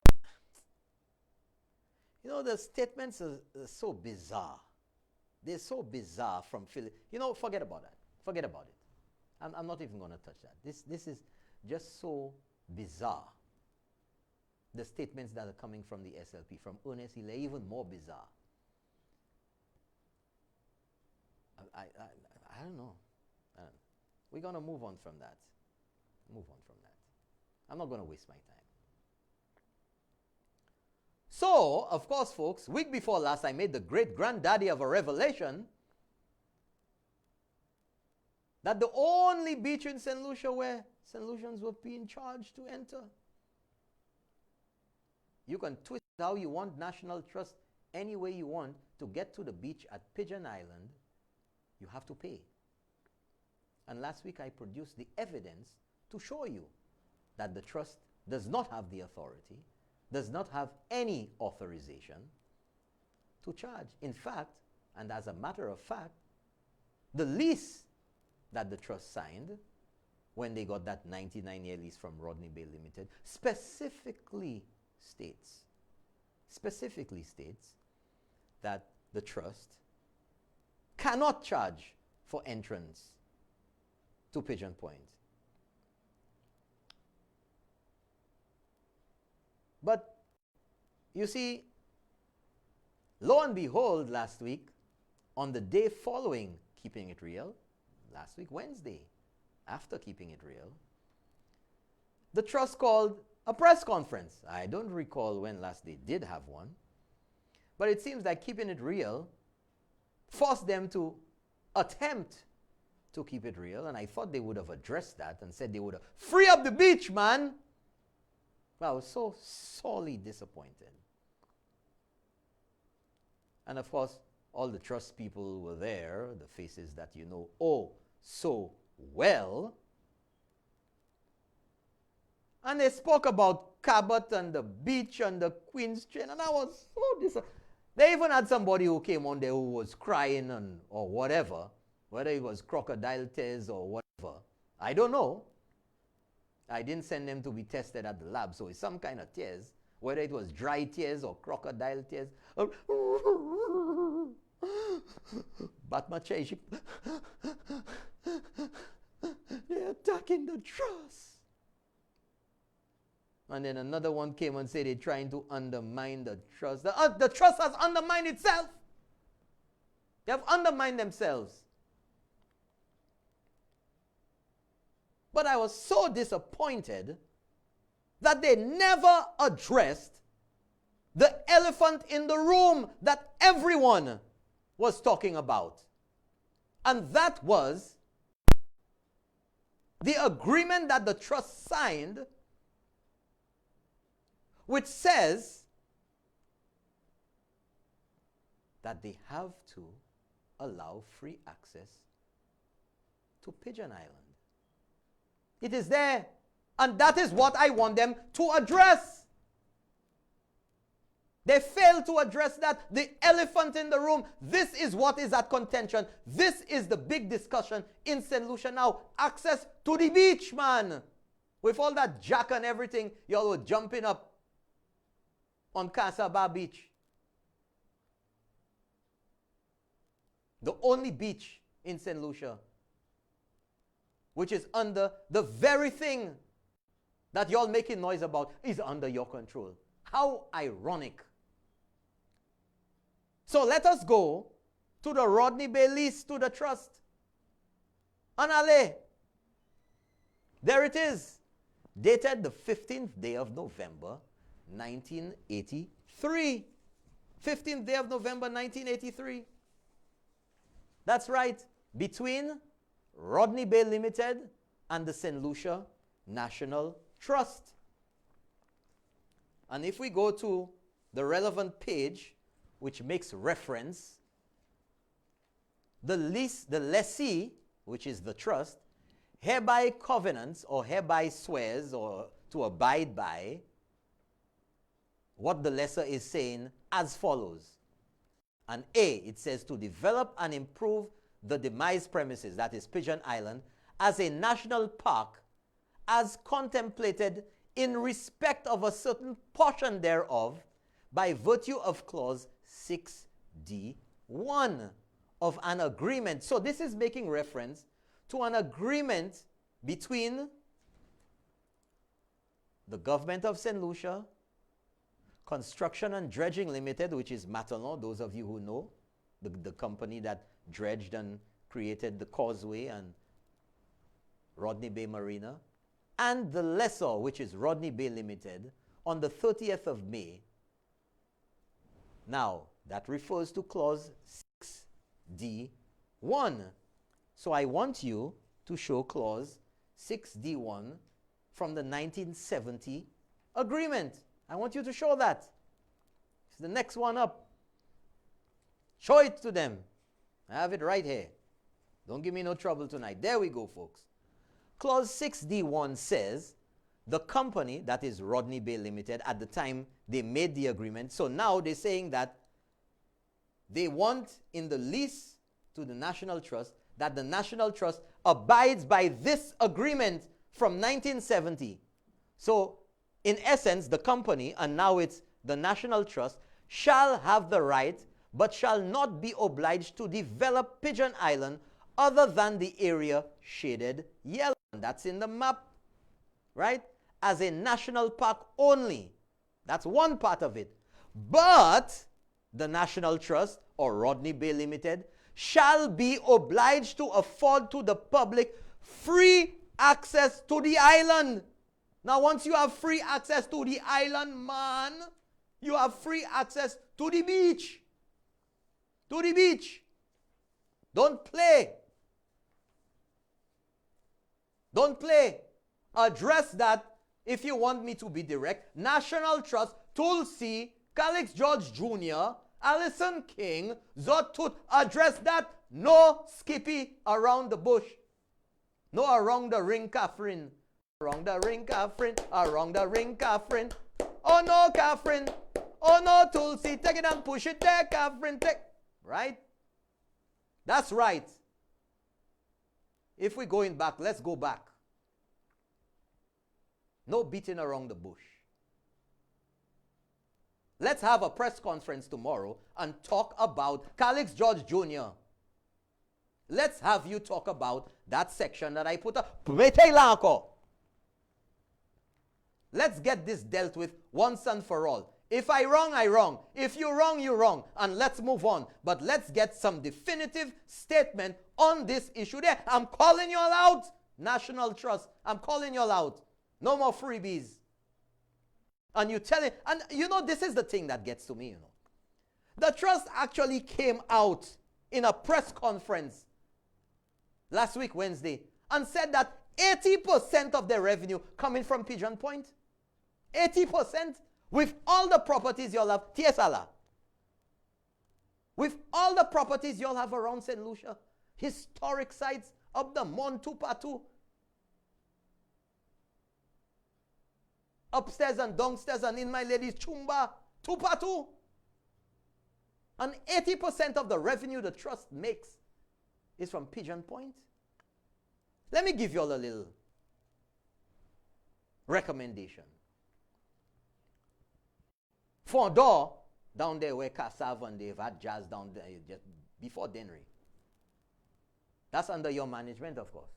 the statements are so bizarre. They're so bizarre from Philip. Forget about that. Forget about it. I'm not even going to touch that. This is just so bizarre. The statements that are coming from the SLP, from Ernest Hilaire, even more bizarre. I don't know. We're going to move on from that. I'm not going to waste my time. So, of course, folks, week before last, I made the great granddaddy of a revelation that the only beach in St. Lucia where St. Lucians were being charged to enter. You can twist how you want, National Trust, any way you want. To get to the beach at Pigeon Island, you have to pay. And last week I produced the evidence to show you that the trust does not have the authority, does not have any authorization to charge. In fact, and as a matter of fact, the lease that the trust signed when they got that 99-year lease from Rodney Bay Limited specifically states that the trust cannot charge for entrance to Pigeon Point. But you see, lo and behold, last week, on the day following Keeping It Real, last week Wednesday, after Keeping It Real, the trust called a press conference. I don't recall when last they did have one, but it seems that Keeping It Real forced them to attempt to keep it real, and I thought they would have addressed that and said they would have free up the beach, man. Well, I was so sorely disappointed. And of course, all the trust people were there, the faces that you know oh so well. And they spoke about Cabot and the beach and the Queen's Chain, and I was so disappointed. They even had somebody who came on there who was crying or whatever, whether it was crocodile tears or whatever. I don't know. I didn't send them to be tested at the lab, so it's some kind of tears, whether it was dry tears or crocodile tears. They're attacking the trust. And then another one came and said they're trying to undermine the trust. The trust has undermined itself. They have undermined themselves. But I was so disappointed that they never addressed the elephant in the room that everyone was talking about. And that was the agreement that the trust signed, which says that they have to allow free access to Pigeon Island. It is there. And that is what I want them to address. They failed to address that. The elephant in the room. This is what is at contention. This is the big discussion in St. Lucia now. Access to the beach, man. With all that jack and everything, y'all were jumping up on Casaba Beach. The only beach in St. Lucia which is under the very thing that y'all making noise about is under your control. How ironic. So let us go to the Rodney Bay lease to the trust. Anale. There it is. Dated the 15th day of November, 1983. 15th day of November, 1983. That's right. Between Rodney Bay Limited and the St. Lucia National Trust. And if we go to the relevant page, which makes reference, the lessee, which is the trust, hereby covenants or hereby swears or to abide by what the lessor is saying as follows. And A, it says to develop and improve the demised premises, that is Pigeon Island, as a national park as contemplated in respect of a certain portion thereof by virtue of clause 6D1 of an agreement. So this is making reference to an agreement between the government of St. Lucia, Construction and Dredging Limited, which is Matalon, those of you who know, the company that dredged and created the causeway and Rodney Bay Marina, and the lessor, which is Rodney Bay Limited, on the 30th of May. Now, that refers to clause 6D1. So I want you to show clause 6D1 from the 1970 agreement. I want you to show that. It's the next one up. Show it to them. I have it right here. Don't give me no trouble tonight. There we go, folks. Clause 6D1 says the company, that is Rodney Bay Limited, at the time they made the agreement. So now they're saying that they want in the lease to the National Trust that the National Trust abides by this agreement from 1970. So in essence, the company, and now it's the National Trust, shall have the right but shall not be obliged to develop Pigeon Island other than the area shaded yellow. And that's in the map, right? As a national park only. That's one part of it. But the National Trust, or Rodney Bay Limited, shall be obliged to afford to the public free access to the island. Now, once you have free access to the island, man, you have free access to the beach. To the beach. Don't play. Don't play. Address that if you want me to be direct. National Trust, Tulsi, Calix George Jr., Alison King, Zotut, address that. No skippy around the bush. No around the ring, Catherine. Around the ring, Catherine. Around the ring, Catherine. Oh no, Catherine. Oh no, Tulsi. Take it and push it there, Catherine. Take. Right? That's right. If we're going back, let's go back. No beating around the bush. Let's have a press conference tomorrow and talk about Calix George Jr. Let's have you talk about that section that I put up. Let's get this dealt with once and for all. If I wrong, I wrong. If you wrong, you wrong. And let's move on. But let's get some definitive statement on this issue there. I'm calling you all out. National Trust, I'm calling you all out. No more freebies. And you tell it, and you know, this is the thing that gets to me, you know. The trust actually came out in a press conference last week, Wednesday, and said that 80% of their revenue coming from Pigeon Point. 80%. With all the properties you'll have, Tiesala. With all the properties you'll have around St. Lucia, historic sites, up the Mont Tupatu, upstairs and downstairs and in my lady's chumba, Tupatu. And 80% of the revenue the trust makes is from Pigeon Point. Let me give you all a little recommendation. Fondor, down there where Cassav and they've had jazz down there just before Denry. That's under your management, of course.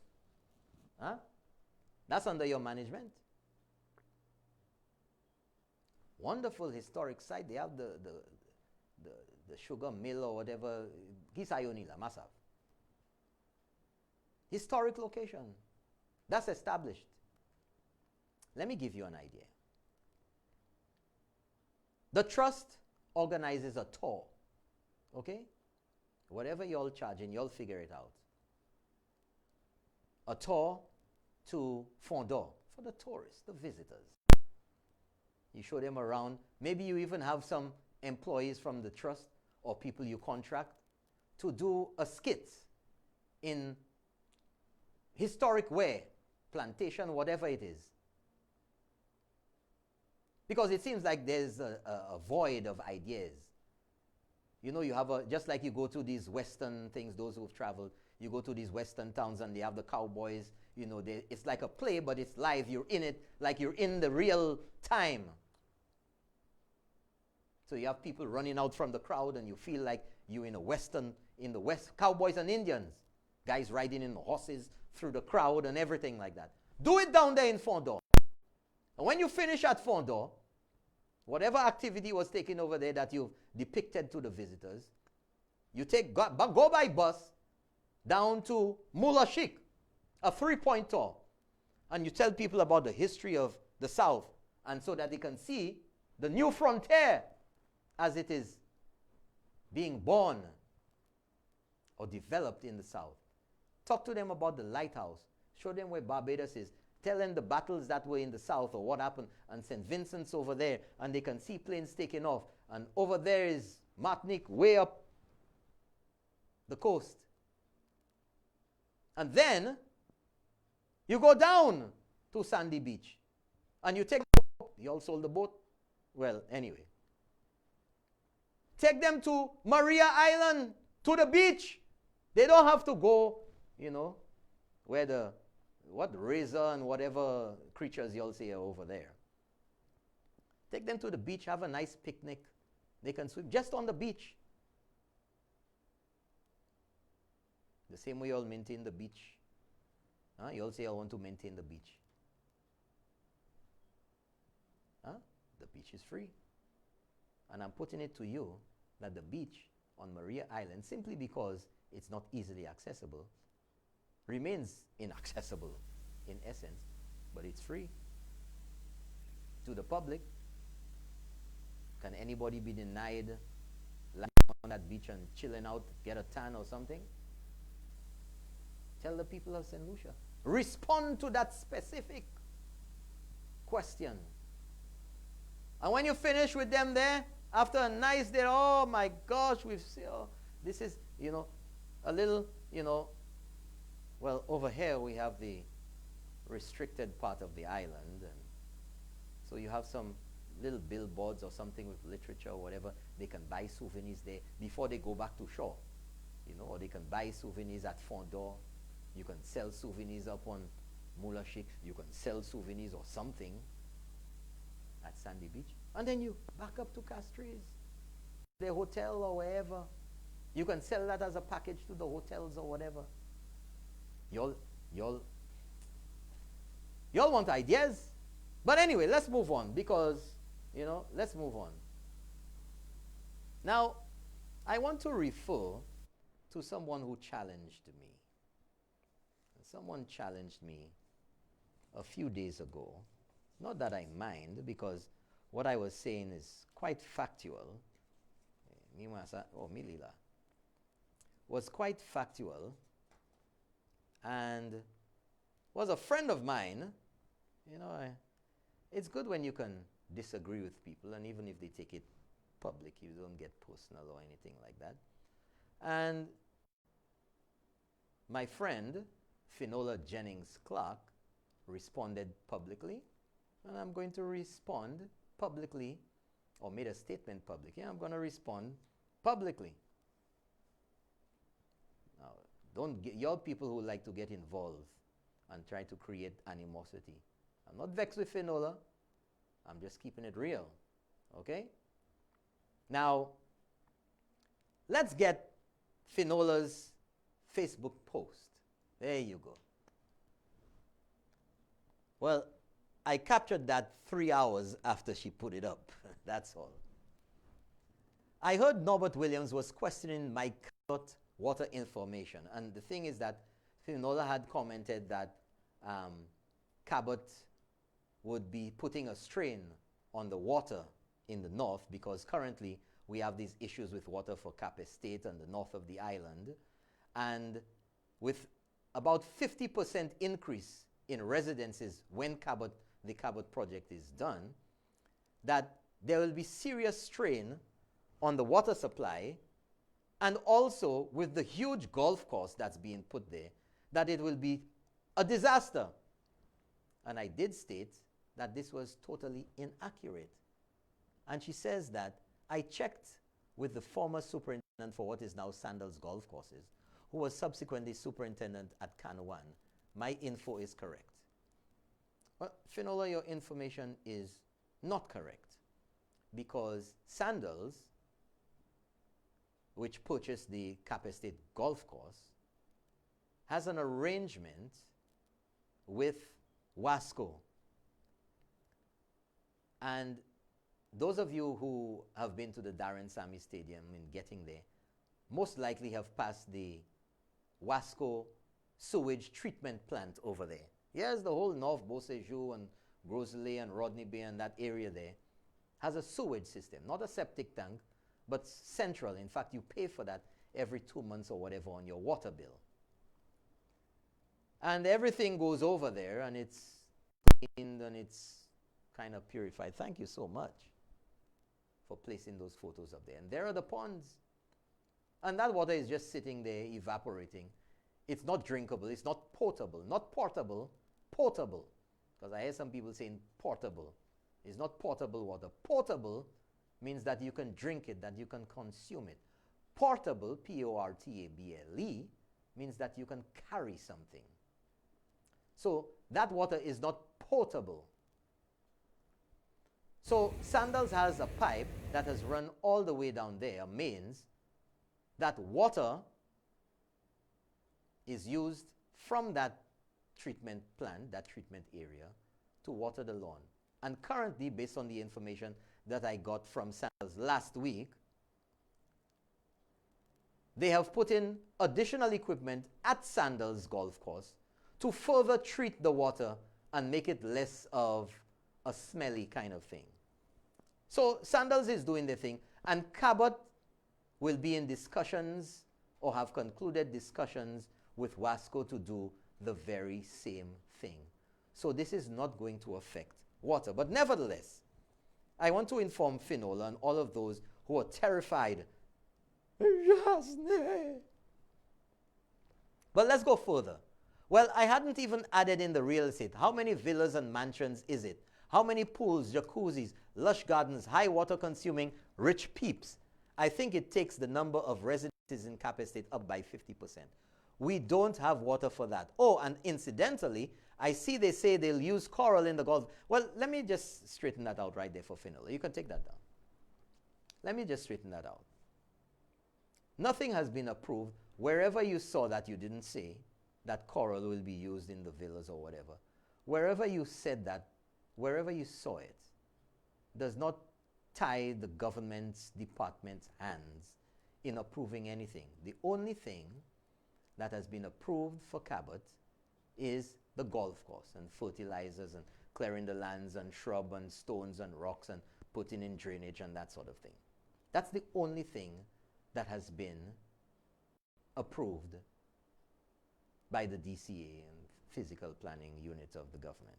Huh? That's under your management. Wonderful historic site. They have the sugar mill or whatever. Gisayonila, Masav. Historic location. That's established. Let me give you an idea. The trust organizes a tour. Okay? Whatever you're charging, you'll figure it out. A tour to Fondor for the tourists, the visitors. You show them around. Maybe you even have some employees from the trust or people you contract to do a skit in historic way, plantation, whatever it is. Because it seems like there's a void of ideas. You know, you have just like you go to these Western things, those who've traveled, you go to these Western towns and they have the cowboys, you know, it's like a play, but it's live. You're in it like you're in the real time. So you have people running out from the crowd and you feel like you're in a Western, in the West, cowboys and Indians. Guys riding in the horses through the crowd and everything like that. Do it down there in Fondor. And when you finish at Fondor, whatever activity was taken over there that you've depicted to the visitors, you go by bus down to Mulashik, a 3-point tour, and you tell people about the history of the South, and so that they can see the new frontier as it is being born or developed in the South. Talk to them about the lighthouse. Show them where Barbados is. Tell them the battles that were in the South or what happened, and St. Vincent's over there, and they can see planes taking off. And over there is Martinique, way up the coast. And then you go down to Sandy Beach, and you take the boat. You all sold the boat? Well, anyway. Take them to Maria Island, to the beach. They don't have to go, you know, where the razor and whatever creatures you'll see are over there. Take them to the beach, have a nice picnic. They can swim just on the beach. The same way you'll maintain the beach. You'll say, I want to maintain the beach. The beach is free. And I'm putting it to you that the beach on Maria Island, simply because it's not easily accessible, remains inaccessible in essence, but it's free to the public. Can anybody be denied lying on that beach and chilling out, get a tan or something? Tell the people of St. Lucia. Respond to that specific question. And when you finish with them there, after a nice day, oh my gosh, we've seen, this is, you know, a little, you know, well, over here we have the restricted part of the island, and so you have some little billboards or something with literature or whatever. They can buy souvenirs there before they go back to shore, you know, or they can buy souvenirs at Fondor. You can sell souvenirs up on Mulashik. You can sell souvenirs or something at Sandy Beach. And then you back up to Castries, their hotel or wherever. You can sell that as a package to the hotels or whatever. Y'all want ideas? But anyway, let's move on because, let's move on. Now, I want to refer to someone who challenged me. Someone challenged me a few days ago. Not that I mind, because what I was saying is quite factual. Milila was quite factual and was a friend of mine. It's good when you can disagree with people, and even if they take it public, you don't get personal or anything like that. And my friend, Finola Jennings Clark, responded publicly, and I'm going to respond publicly, or made a statement publicly. I'm going to respond publicly. Now, don't get, y'all people who like to get involved and try to create animosity. I'm not vexed with Finola. I'm just keeping it real. Okay? Now, let's get Finola's Facebook post. There you go. Well, I captured that 3 hours after she put it up. That's all. I heard Norbert Williams was questioning my water information. And the thing is that Finola had commented that Cabot would be putting a strain on the water in the north because currently we have these issues with water for Cap Estate and the north of the island. And with about 50% increase in residences when the Cabot project is done, that there will be serious strain on the water supply, and also with the huge golf course that's being put there, that it will be a disaster. And I did state that this was totally inaccurate. And she says that I checked with the former superintendent for what is now Sandals Golf Courses, who was subsequently superintendent at Can1. My info is correct. Well, Finola, your information is not correct, because Sandals, which purchased the Cap Estate Golf Course, has an arrangement with Wasco. And those of you who have been to the Darren Sammy Stadium in getting there most likely have passed the Wasco sewage treatment plant over there. Yes, the whole North Beausejour and Grosley and Rodney Bay and that area there has a sewage system, not a septic tank, but central. In fact, you pay for that every 2 months or whatever on your water bill. And everything goes over there, and it's cleaned and it's kind of purified. Thank you so much for placing those photos up there. And there are the ponds. And that water is just sitting there evaporating. It's not drinkable. It's not potable. Not portable, potable. Because I hear some people saying portable. It's not potable water. Potable means that you can drink it, that you can consume it. Portable, P-O-R-T-A-B-L-E, means that you can carry something. So that water is not potable. So Sandals has a pipe that has run all the way down there, mains, that water is used from that treatment plant, that treatment area, to water the lawn. And currently, based on the information that I got from Sandals last week, they have put in additional equipment at Sandals Golf Course to further treat the water and make it less of a smelly kind of thing. So Sandals is doing the thing, and Cabot will be in discussions or have concluded discussions with Wasco to do the very same thing. So this is not going to affect water. But nevertheless, I want to inform Finola and all of those who are terrified. But let's go further. Well, I hadn't even added in the real estate. How many villas and mansions is it? How many pools, jacuzzis, lush gardens, high water consuming, rich peeps? I think it takes the number of residences in Cap Estate up by 50%. We don't have water for that. Oh, and incidentally, I see they say they'll use coral in the golf. Well, let me just straighten that out right there for Finola. You can take that down. Let me just straighten that out. Nothing has been approved. Wherever you saw that, you didn't say that coral will be used in the villas or whatever. Wherever you said that, wherever you saw it, does not tie the government's department's hands in approving anything. The only thing that has been approved for Cabot is the golf course and fertilizers and clearing the lands and shrub and stones and rocks and putting in drainage and that sort of thing. That's the only thing that has been approved by the DCA and physical planning unit of the government.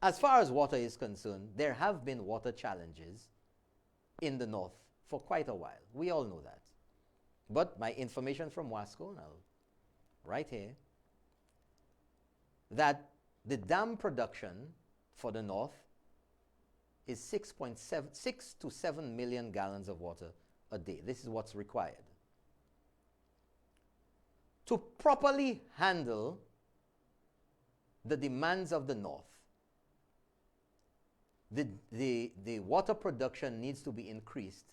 As far as water is concerned, there have been water challenges in the north for quite a while. We all know that. But my information from WASCO, now, right here, that the dam production for the north is 6 to 7 million gallons of water a day. This is what's required. To properly handle the demands of the north, the water production needs to be increased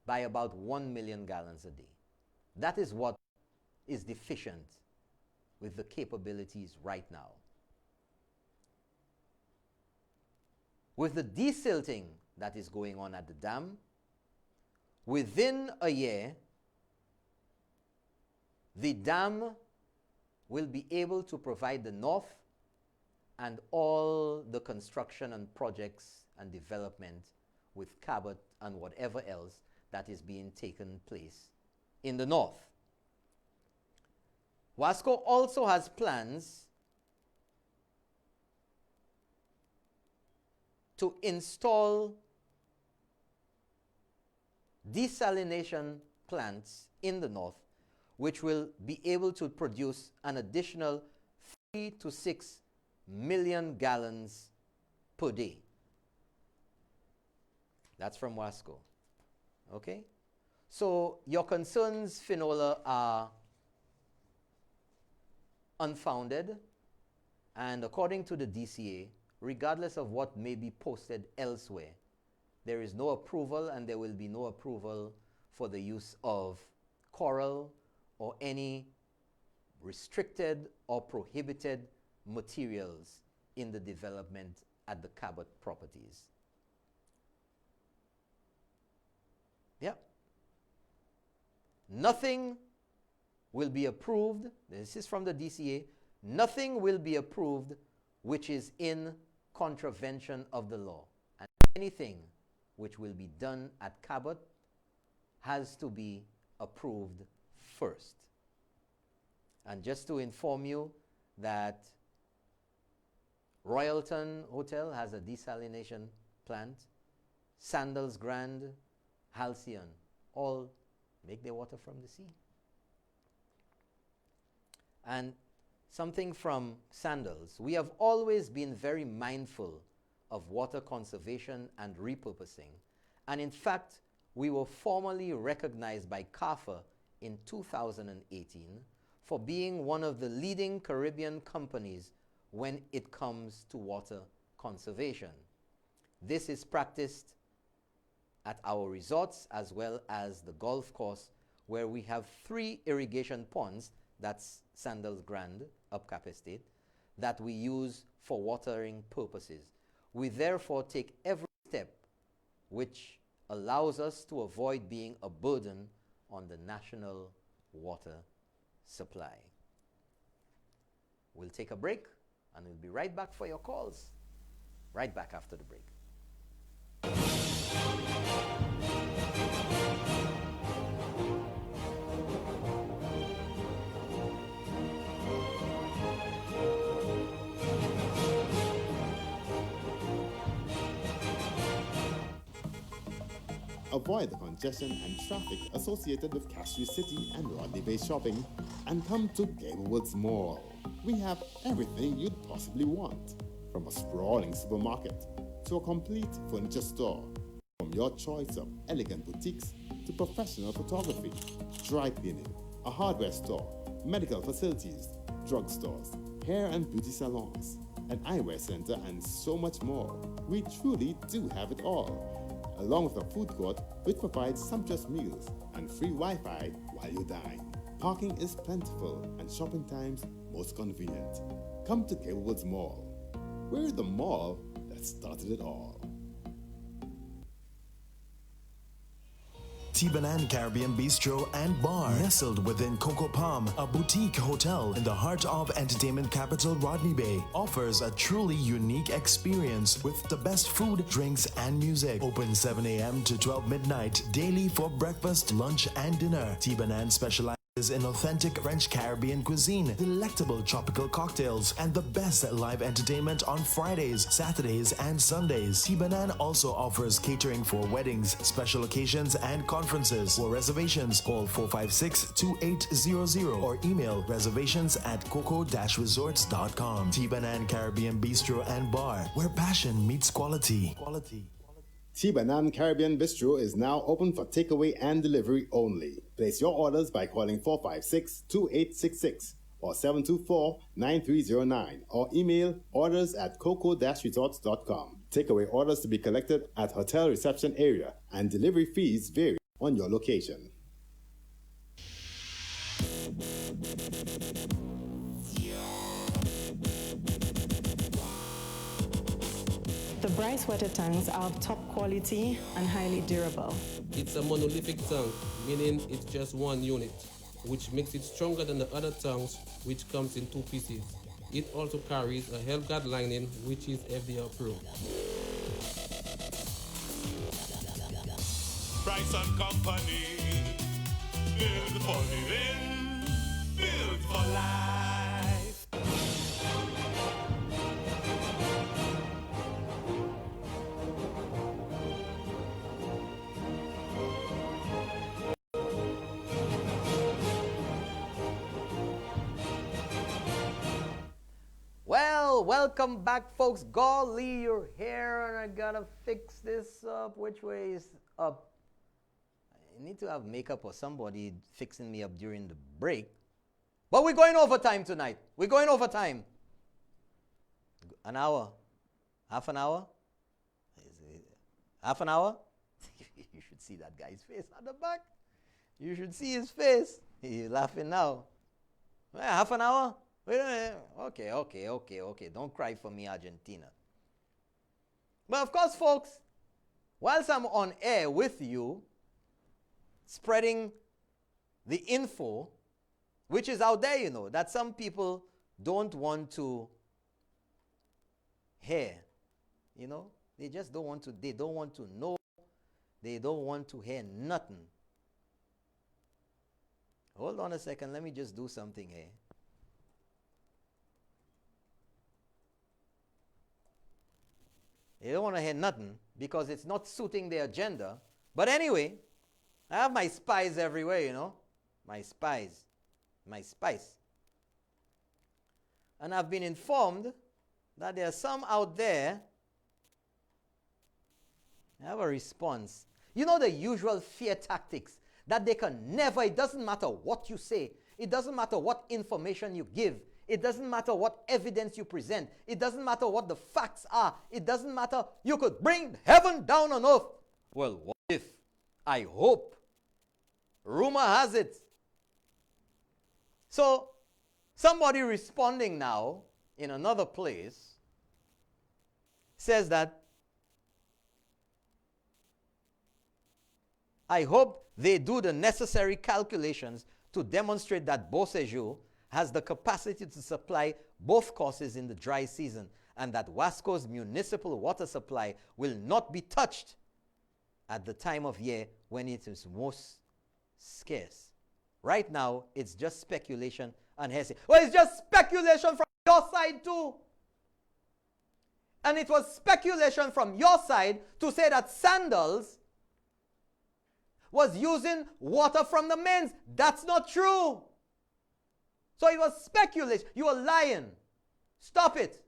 by about 1 million gallons a day. That is what is deficient with the capabilities right now. With the desilting that is going on at the dam, within a year, the dam will be able to provide the north and all the construction and projects and development with Cabot and whatever else that is being taken place in the north. WASCO also has plans to install desalination plants in the north, which will be able to produce an additional 3 to 6 million gallons per day. That's from WASCO. Okay? So your concerns, Finola, are unfounded, and according to the DCA, regardless of what may be posted elsewhere, there is no approval and there will be no approval for the use of coral or any restricted or prohibited materials in the development at the Cabot properties. Yeah. Nothing will be approved, this is from the DCA, nothing will be approved which is in contravention of the law. And anything which will be done at Cabot has to be approved first. And just to inform you that Royalton Hotel has a desalination plant, Sandals Grand, Halcyon, all make their water from the sea. And something from Sandals, we have always been very mindful of water conservation and repurposing. And in fact, we were formally recognized by CARFA in 2018 for being one of the leading Caribbean companies when it comes to water conservation. This is practiced at our resorts as well as the golf course, where we have 3 irrigation ponds, that's Sandals Grand, Upcap Estate, that we use for watering purposes. We therefore take every step which allows us to avoid being a burden on the national water supply. We'll take a break and we'll be right back for your calls, right back after the break. Avoid the congestion and traffic associated with Castries City and Rodney Bay shopping and come to Gablewoods Mall. We have everything you'd possibly want, from a sprawling supermarket to a complete furniture store. From your choice of elegant boutiques to professional photography, dry cleaning, a hardware store, medical facilities, drugstores, hair and beauty salons, an eyewear center, and so much more. We truly do have it all. along with a food court which provides sumptuous meals and free Wi-Fi while you dine. Parking is plentiful and shopping times most convenient. Come to Gablewoods Mall. We're the mall that started it all. Tibanan Caribbean Bistro and Bar, nestled within Coco Palm, a boutique hotel in the heart of entertainment capital Rodney Bay, offers a truly unique experience with the best food, drinks, and music. Open 7 a.m. to 12 midnight daily for breakfast, lunch, and dinner. Tibanan specializes in authentic French Caribbean cuisine, delectable tropical cocktails, and the best live entertainment on Fridays, Saturdays, and Sundays. Tibanan also offers catering for weddings, special occasions, and conferences. For reservations, call 456-2800 or email reservations@coco-resorts.com. Tibanan Caribbean Bistro and Bar, where passion meets quality. Tibanan Caribbean Bistro is now open for takeaway and delivery only. Place your orders by calling 456-2866 or 724-9309 or email orders@coco-resorts.com. Takeaway orders to be collected at hotel reception area and delivery fees vary on your location. The Bryce water tanks are of top quality and highly durable. It's a monolithic tank, meaning it's just one unit, which makes it stronger than the other tanks, which comes in 2 pieces. It also carries a Hell Guard lining, which is FDA approved. Price and Company. Build for living, build for life. Well, welcome back, folks. Golly, you're here, and I gotta fix this up. Which way is up? I need to have makeup or somebody fixing me up during the break. But we're going overtime tonight. We're going overtime. An hour. Half an hour? Half an hour? You should see that guy's face at the back. You should see his face. He's laughing now. Half an hour? Okay. Don't cry for me, Argentina. But of course, folks, whilst I'm on air with you, spreading the info, which is out there, you know, that some people don't want to hear. You know, they just don't want to, they don't want to know, they don't want to hear nothing. Hold on a second, let me just do something here. They don't want to hear nothing because it's not suiting their agenda. But anyway, I have my spies everywhere, you know. My spies. My spies. And I've been informed that there are some out there. I have a response. You know the usual fear tactics that they can never, it doesn't matter what you say. It doesn't matter what information you give. It doesn't matter what evidence you present. It doesn't matter what the facts are. It doesn't matter. You could bring heaven down on earth. Well, what if? I hope. Rumor has it. So, somebody responding now in another place says that I hope they do the necessary calculations to demonstrate that Beauséjour has the capacity to supply both courses in the dry season and that Wasco's municipal water supply will not be touched at the time of year when it is most scarce. Right now, it's just speculation and hearsay. Well, it's just speculation from your side too. And it was speculation from your side to say that Sandals was using water from the mains. That's not true. So it was speculation. You are lying. Stop it.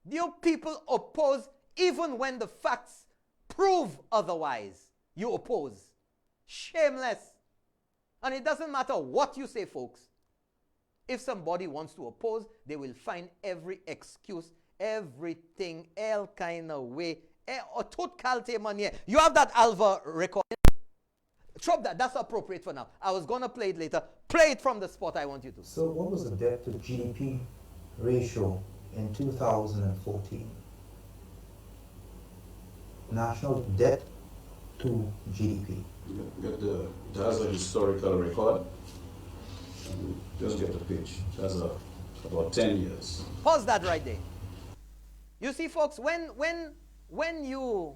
You people oppose even when the facts prove otherwise. You oppose. Shameless. And it doesn't matter what you say, folks. If somebody wants to oppose, they will find every excuse everything, all kind of way. Tout kalte money. You have that Alva record. Drop that. That's appropriate for now. I was going to play it later. Play it from the spot I want you to. So what was the debt to GDP ratio in 2014? National debt to GDP. It has a historical record. Just get the pitch. It has about 10 years. Pause that right there. You see, folks, when you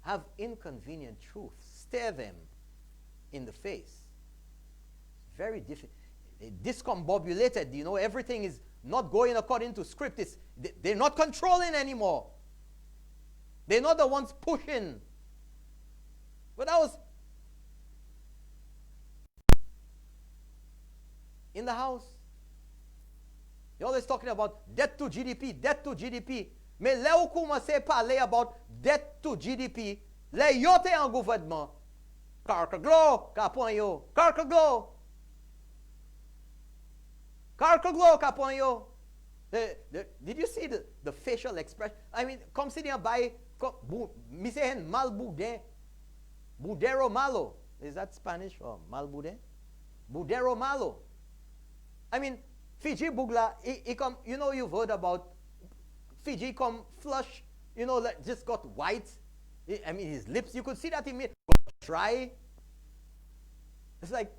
have inconvenient truths, stare them in the face. Very difficult. Discombobulated, you know, everything is not going according to script. They're not controlling anymore. They're not the ones pushing. But I was in the house. You're always talking about debt to GDP, debt to GDP. Mais là où commencez parler about debt to GDP, là yote en gouvernement. Karkaglo, kaponyo, Karkaglo. Karkaglo, kaponyo. Did you see the facial expression? I mean, come sit here by, mi se hen mal boudin. Budero malo. Is that Spanish or mal boudin? Budero malo. I mean, Fiji Bugla, he come, you know, you've heard about Fiji come flush, you know, like just got white. I mean, his lips, you could see that he made dry. It's like,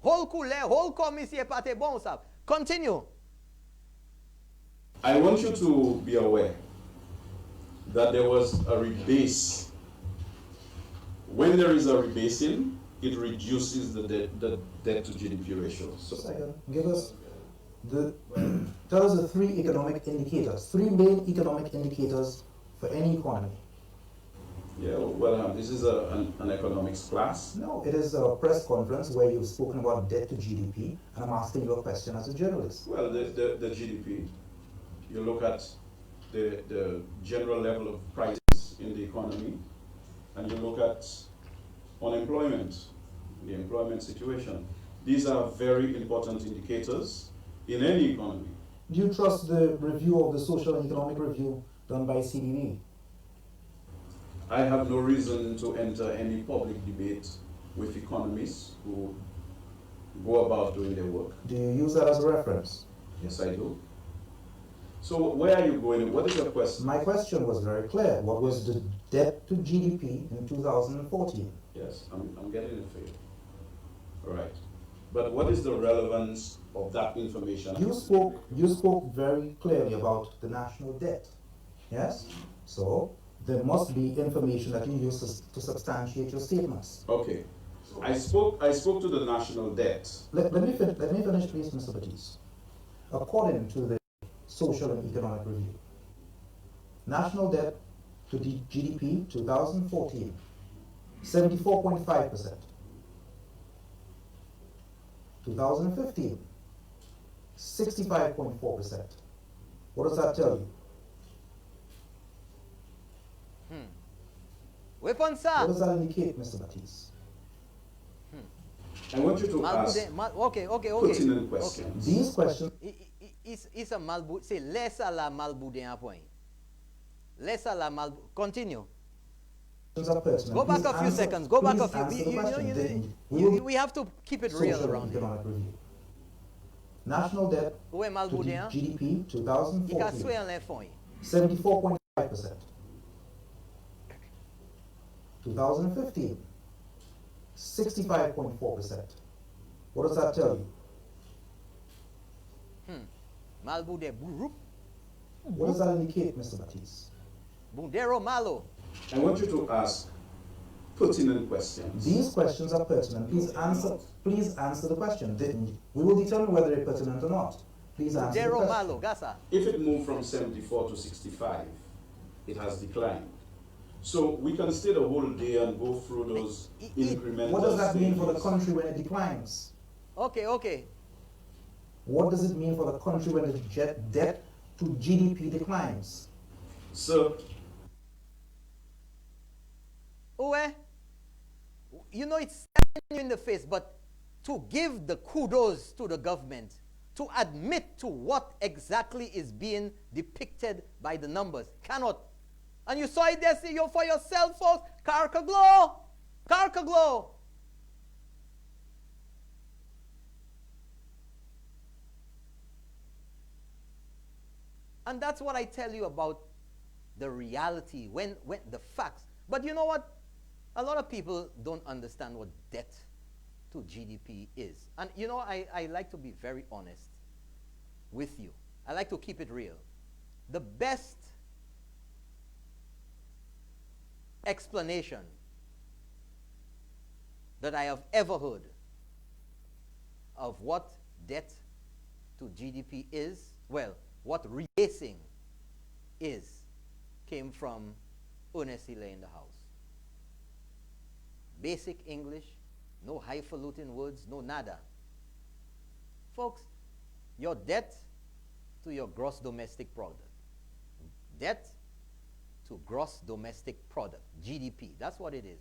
whole couleur, whole commissie pate bon sab. Continue. I want you to be aware that there was a rebase. When there is a rebasing, it reduces the debt to GDP ratio. So, Second, give us tell us the three economic indicators, three main economic indicators for any economy. yeah, well, this is an economics class. No, it is a press conference where you've spoken about debt to GDP, and I'm asking you a question as a journalist. Well, the GDP, you look at the general level of prices in the economy, and you look at unemployment, the employment situation. These are very important indicators in any economy. Do you trust the review of the social and economic review done by CBB? I have no reason to enter any public debate with economists who go about doing their work. Do you use that as a reference? Yes, I do. So where are you going? What is your question? My question was very clear. What was the debt to GDP in 2014? Yes, I'm getting it for you. All right. But what is the relevance of that information? You spoke very clearly about the national debt. Yes? So there must be information that you use to substantiate your statements. Okay. I spoke to the national debt. Let me finish, please, Mr. Batiste. According to the Social and Economic Review, national debt to the GDP 2014, 74.5%. 2015, 65.4%. What does that tell you? Weapon, sir. What does that indicate, Mr. Batiste? I want you to ask Okay. pertinent questions. Okay. These questions. It's a malboudin. C'est laisse la malboudin à point. Laisse la mal. Continue. Go back a few seconds. Go back a few. We have to keep it real around here. National debt Où est to malboudin? GDP Il a 2014, soué en l'infond. 74.5%. 2015, 65.4%. What does that tell you? Malboudin. What does that indicate, Mr. Batiste? Bundero malo. I want you to ask pertinent questions. These questions are pertinent. Please answer the question. We will determine whether they're pertinent or not. Please answer the Bundero question. malo. Gasa. If it moved from 74 to 65, it has declined. So we can stay the whole day and go through those incremental What does that mean for the stages. country when it declines? Okay. What does it mean for the country when the debt to GDP declines? So, You know, it's staring you in the face, but to give the kudos to the government to admit to what exactly is being depicted by the numbers. Cannot. And you saw it there for yourself, folks. Carcaglow. Carcaglow. And that's what I tell you about the reality, when the facts. But you know what? A lot of people don't understand what debt to GDP is. And you know, I like to be very honest with you. I like to keep it real. The best explanation that I have ever heard of what debt to GDP is, well, what rebasing is, came from Ernest Hilaire in the house. Basic English, no highfalutin words, no nada. Folks, your debt to your gross domestic product. Debt to gross domestic product, GDP, that's what it is.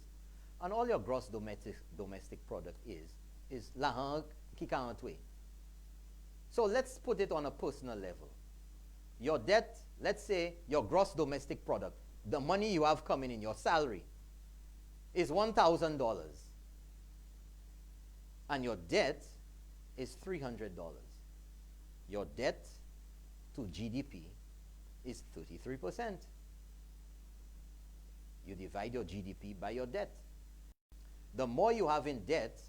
And all your gross domestic product is l'argent qui compte. So let's put it on a personal level. Your debt, let's say your gross domestic product, the money you have coming in, your salary, is $1,000. And your debt is $300. Your debt to GDP is 33%. You divide your GDP by your debt. The more you have in debt,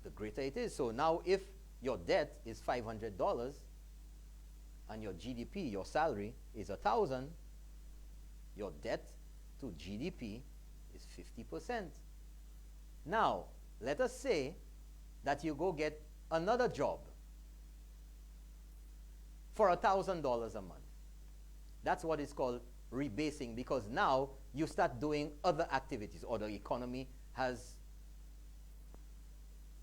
the greater it is. So now if your debt is $500 and your GDP, your salary, is 1,000, your debt to GDP is 50%. Now, let us say that you go get another job for $1,000 a month. That's what is called rebasing, because now you start doing other activities, or the economy has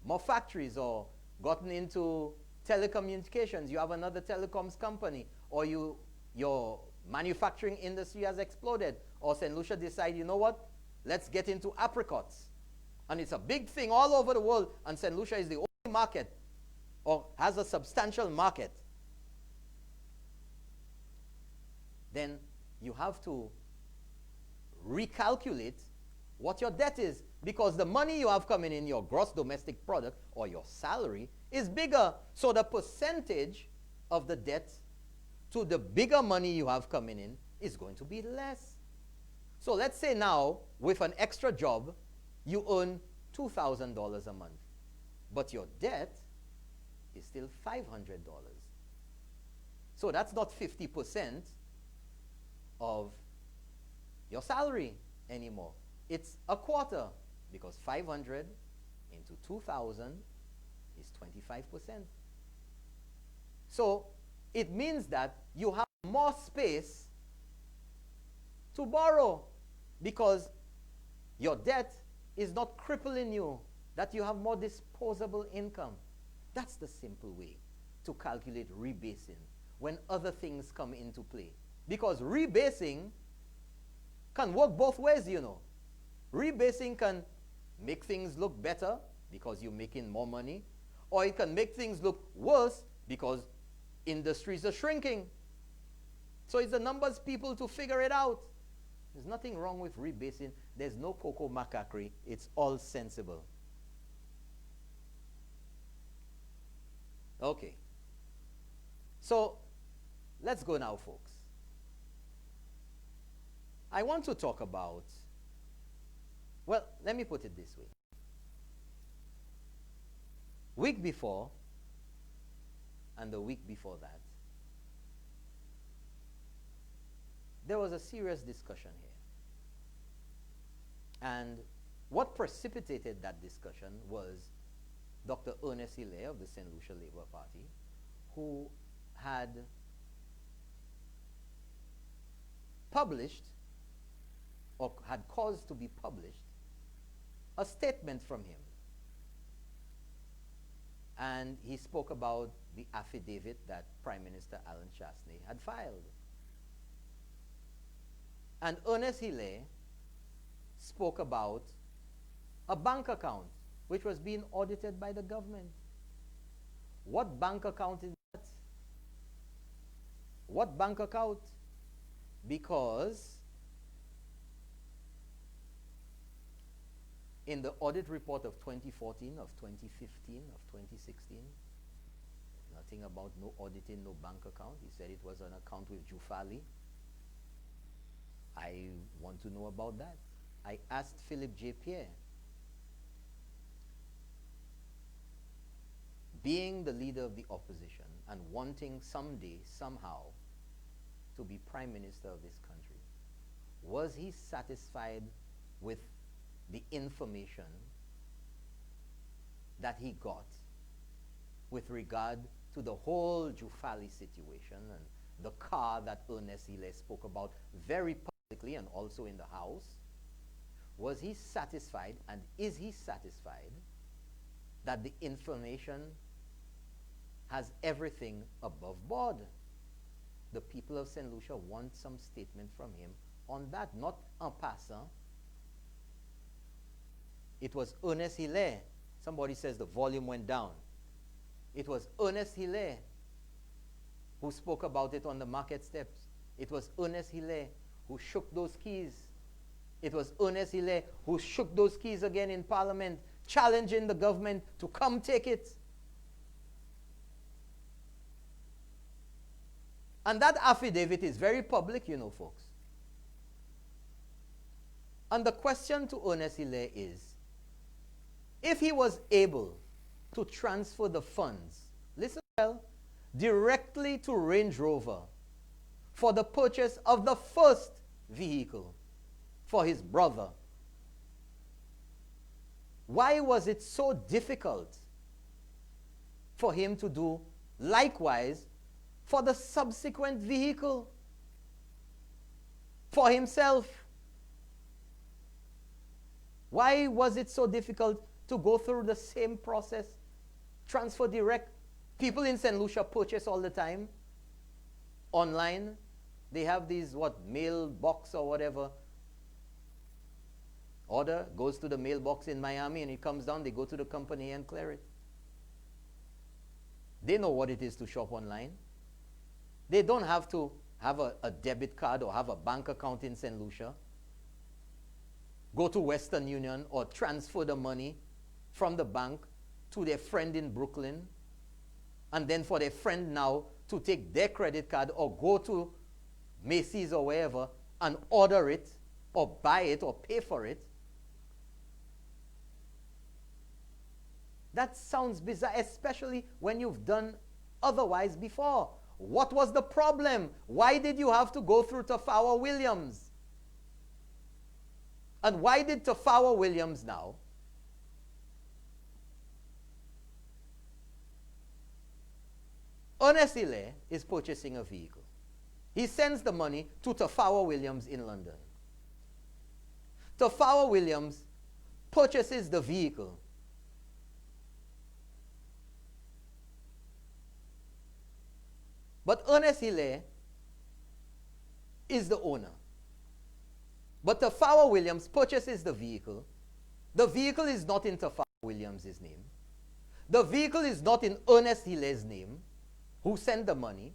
more factories, or gotten into telecommunications. You have another telecoms company, or your manufacturing industry has exploded, or St. Lucia decide, you know what, let's get into apricots. And it's a big thing all over the world, and St. Lucia is the only market, or has a substantial market. Then you have to recalculate what your debt is, because the money you have coming in, your gross domestic product or your salary, is bigger. So the percentage of the debt to the bigger money you have coming in is going to be less. So let's say now, with an extra job, you earn $2,000 a month, but your debt is still $500. So that's not 50% of your salary anymore. It's a quarter, because 500 into 2,000 is 25%. So it means that you have more space to borrow, because your debt is not crippling you, that you have more disposable income. That's the simple way to calculate rebasing when other things come into play. Because rebasing can work both ways, you know. Rebasing can make things look better because you're making more money, or it can make things look worse because industries are shrinking. So it's the numbers people to figure it out. There's nothing wrong with rebasing. There's no cocoa macaquerie. It's all sensible. Okay. So let's go now, folks. I want to talk about, well, let me put it this way. Week before and the week before that, there was a serious discussion here. And what precipitated that discussion was Dr. Ernest Hilaire of the St. Lucia Labour Party, who had published, or had caused to be published, a statement from him. And he spoke about the affidavit that Prime Minister Alan Chasney had filed. And Ernest Hilaire spoke about a bank account which was being audited by the government. What bank account is What bank account? Because in the audit report of 2014, of 2015, of 2016, nothing about no auditing, no bank account. He said it was an account with Jufali. I want to know about that. I asked Philip J. Pierre, being the leader of the opposition and wanting someday, somehow, to be Prime Minister of this country, was he satisfied with the information that he got with regard to the whole Jufali situation and the car that Ernest Hille spoke about very publicly and also in the House? Was he satisfied, and is he satisfied, that the information has everything above board? The people of St. Lucia want some statement from him on that, not en passant. It was Ernest Hille. Somebody says the volume went down. It was Ernest Hille who spoke about it on the market steps. It was Ernest Hille who shook those keys. It was Ernest Hille who shook those keys again in Parliament, challenging the government to come take it. And that affidavit is very public, you know, folks. And the question to Ernest Hille is, if he was able to transfer the funds, listen well, directly to Range Rover for the purchase of the first vehicle for his brother, why was it so difficult for him to do likewise for the subsequent vehicle for himself? Why was it so difficult to go through the same process? Transfer direct. People in St. Lucia purchase all the time online. They have these, mailbox or whatever. Order goes to the mailbox in Miami and it comes down. They go to the company and clear it. They know what it is to shop online. They don't have to have a debit card or have a bank account in St. Lucia. Go to Western Union or transfer the money from the bank to their friend in Brooklyn, and then for their friend now to take their credit card or go to Macy's or wherever and order it or buy it or pay for it. That sounds bizarre, especially when you've done otherwise before. What was the problem? Why did you have to go through Tafawa Williams? And why did Tafawa Williams now Ernest Hille is purchasing a vehicle. He sends the money to Tafawa Williams in London. Tafawa Williams purchases the vehicle. But Ernest Hille is the owner. But Tafawa Williams purchases the vehicle. The vehicle is not in Tafawa Williams' name. The vehicle is not in Ernest Hille's name, who sent the money.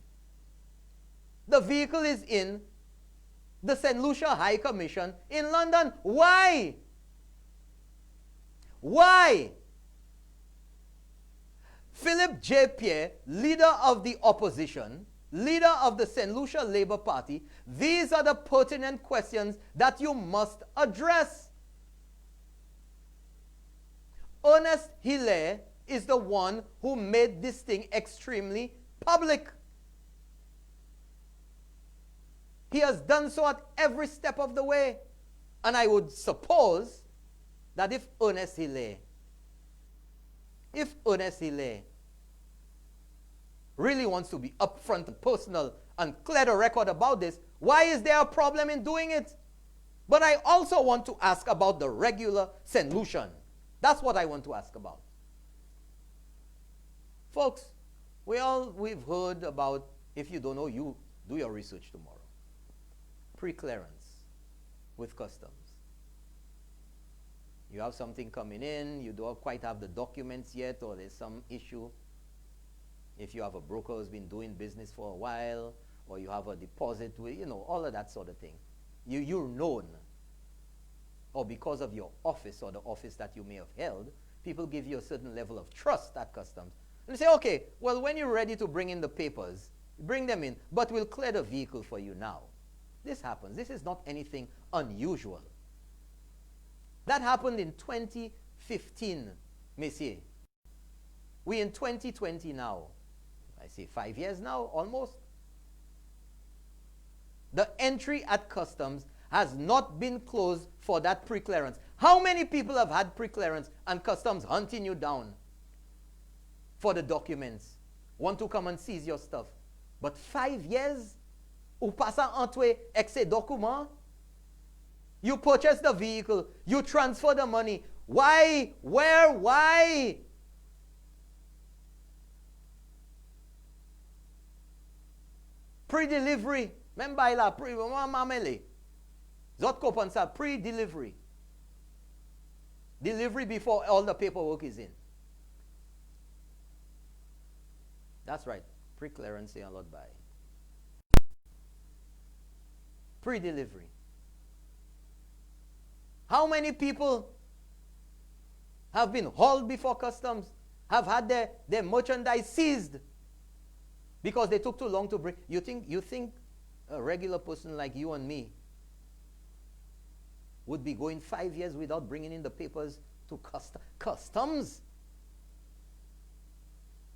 The vehicle is in the St. Lucia High Commission in London. Why? Why? Philip J. Pierre, leader of the opposition, leader of the St. Lucia Labour Party, these are the pertinent questions that you must address. Ernest Hille is the one who made this thing extremely public. He has done so at every step of the way. And I would suppose that if Ernest Hille really wants to be upfront and personal and clear the record about this, why is there a problem in doing it? But I also want to ask about the regular St. Lucian. That's what I want to ask about. Folks, we've heard about, if you don't know, you do your research tomorrow. Pre-clearance with customs. You have something coming in, you don't quite have the documents yet, or there's some issue. If you have a broker who's been doing business for a while, or you have a deposit with, all of that sort of thing. You're known. Or because of your office or the office that you may have held, people give you a certain level of trust at customs. And they say, okay, well, when you're ready to bring in the papers, bring them in, but we'll clear the vehicle for you now. This happens. This is not anything unusual. That happened in 2015, messieurs. We in 2020 now. I say 5 years now, almost. The entry at customs has not been closed for that pre-clearance. How many people have had pre-clearance and customs hunting you down for the documents? Want to come and seize your stuff. But 5 years, ou passa entre excès document, you purchase the vehicle, you transfer the money. Why? Where? Why? Pre-delivery. Remember la pre-mamele. Zot kopan sa pre-delivery. Delivery before all the paperwork is in. That's right. Pre-clearance a lot by. Pre-delivery. How many people have been hauled before customs, have had their merchandise seized because they took too long to bring? You think a regular person like you and me would be going 5 years without bringing in the papers to customs?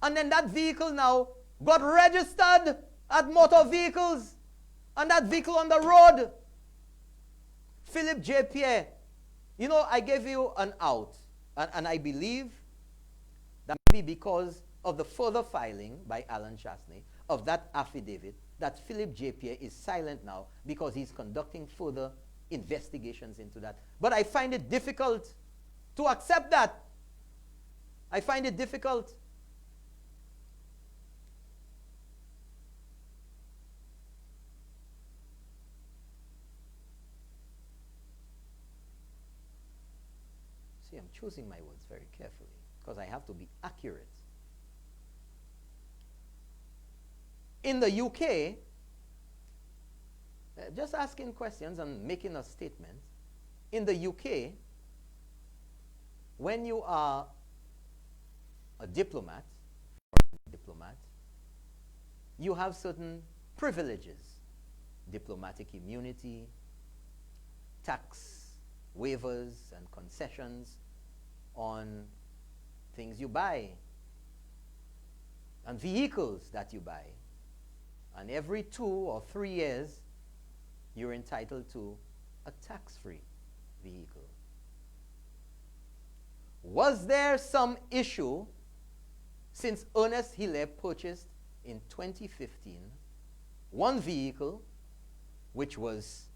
And then that vehicle now got registered at motor vehicles, and that vehicle on the road. Philip J. Pierre, I gave you an out, and I believe that maybe because of the further filing by Alan Chasney of that affidavit, that Philip J. Pierre is silent now because he's conducting further investigations into that. But I find it difficult to accept that. I find it difficult. See, I'm choosing my words very carefully because I have to be accurate. In the UK, just asking questions and making a statement. In the UK, when you are a diplomat, you have certain privileges. Diplomatic immunity, tax waivers and concessions on things you buy and vehicles that you buy. And every 2 or 3 years, you're entitled to a tax-free vehicle. Was there some issue since Ernest Hilaire purchased in 2015 one vehicle which was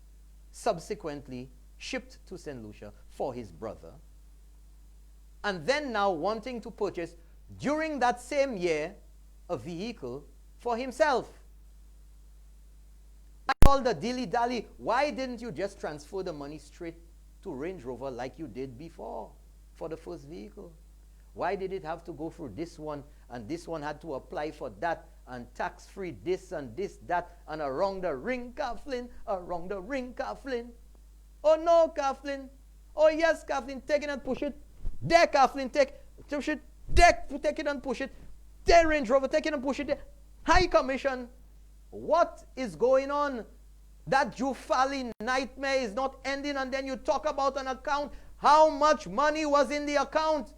subsequently shipped to St. Lucia for his brother, and then now wanting to purchase during that same year a vehicle for himself? All the dilly-dally, why didn't you just transfer the money straight to Range Rover like you did before for the first vehicle? Why did it have to go through this one, and this one had to apply for that, and tax-free this and this, that, and around the ring, Kathleen, around the ring, Kathleen. Oh no, Kathleen. Oh yes, Kathleen, take it and push it. There, Kathleen, push it. There, take it and push it. There, Range Rover, take it and push it. There. High commission. What is going on? That Jufali nightmare is not ending, and then you talk about an account. How much money was in the account?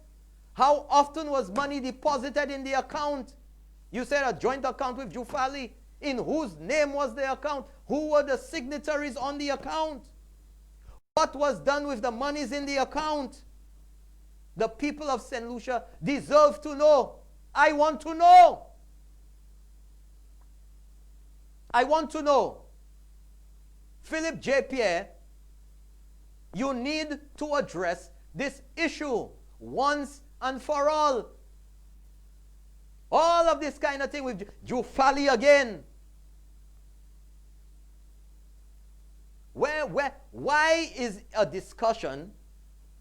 How often was money deposited in the account? You said a joint account with Jufali. In whose name was the account? Who were the signatories on the account? What was done with the monies in the account? The people of St. Lucia deserve to know. I want to know. I want to know. Philip J. Pierre, you need to address this issue once and for all. All of this kind of thing with Jufali again. Why is a discussion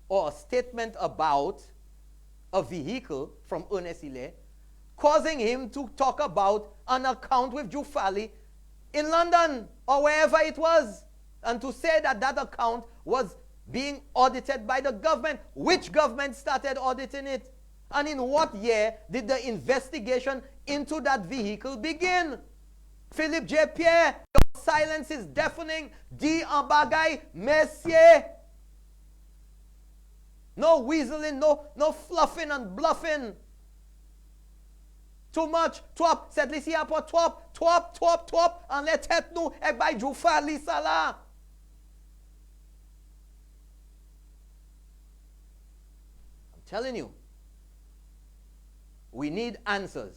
or a statement about a vehicle from Ernest Hilaire causing him to talk about an account with Jufali in London or wherever it was, and to say that that account was being audited by the government. Which government started auditing it? And in what year did the investigation into that vehicle begin? Philip J. Pierre, your silence is deafening. D. Ambagay, Messier. No weaseling, no fluffing and bluffing. Too much. Twop. Set lisi apo twop. And let het nou ek bay jou fa li sa la. I'm telling you. We need answers.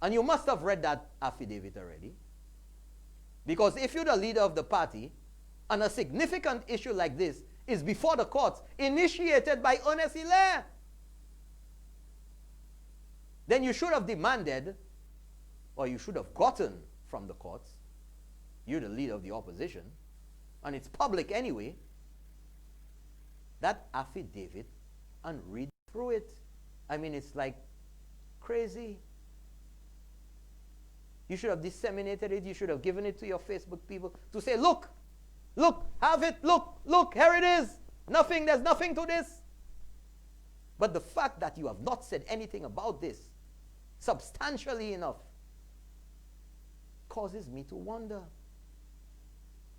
And you must have read that affidavit already. Because if you're the leader of the party, and a significant issue like this is before the courts, initiated by Ernest Hilaire, then you should have demanded, or you should have gotten from the courts, you're the leader of the opposition, and it's public anyway, that affidavit and read through it. I mean, it's like crazy. You should have disseminated it. You should have given it to your Facebook people to say, look, have it, look, here it is. There's nothing to this. But the fact that you have not said anything about this substantially enough causes me to wonder.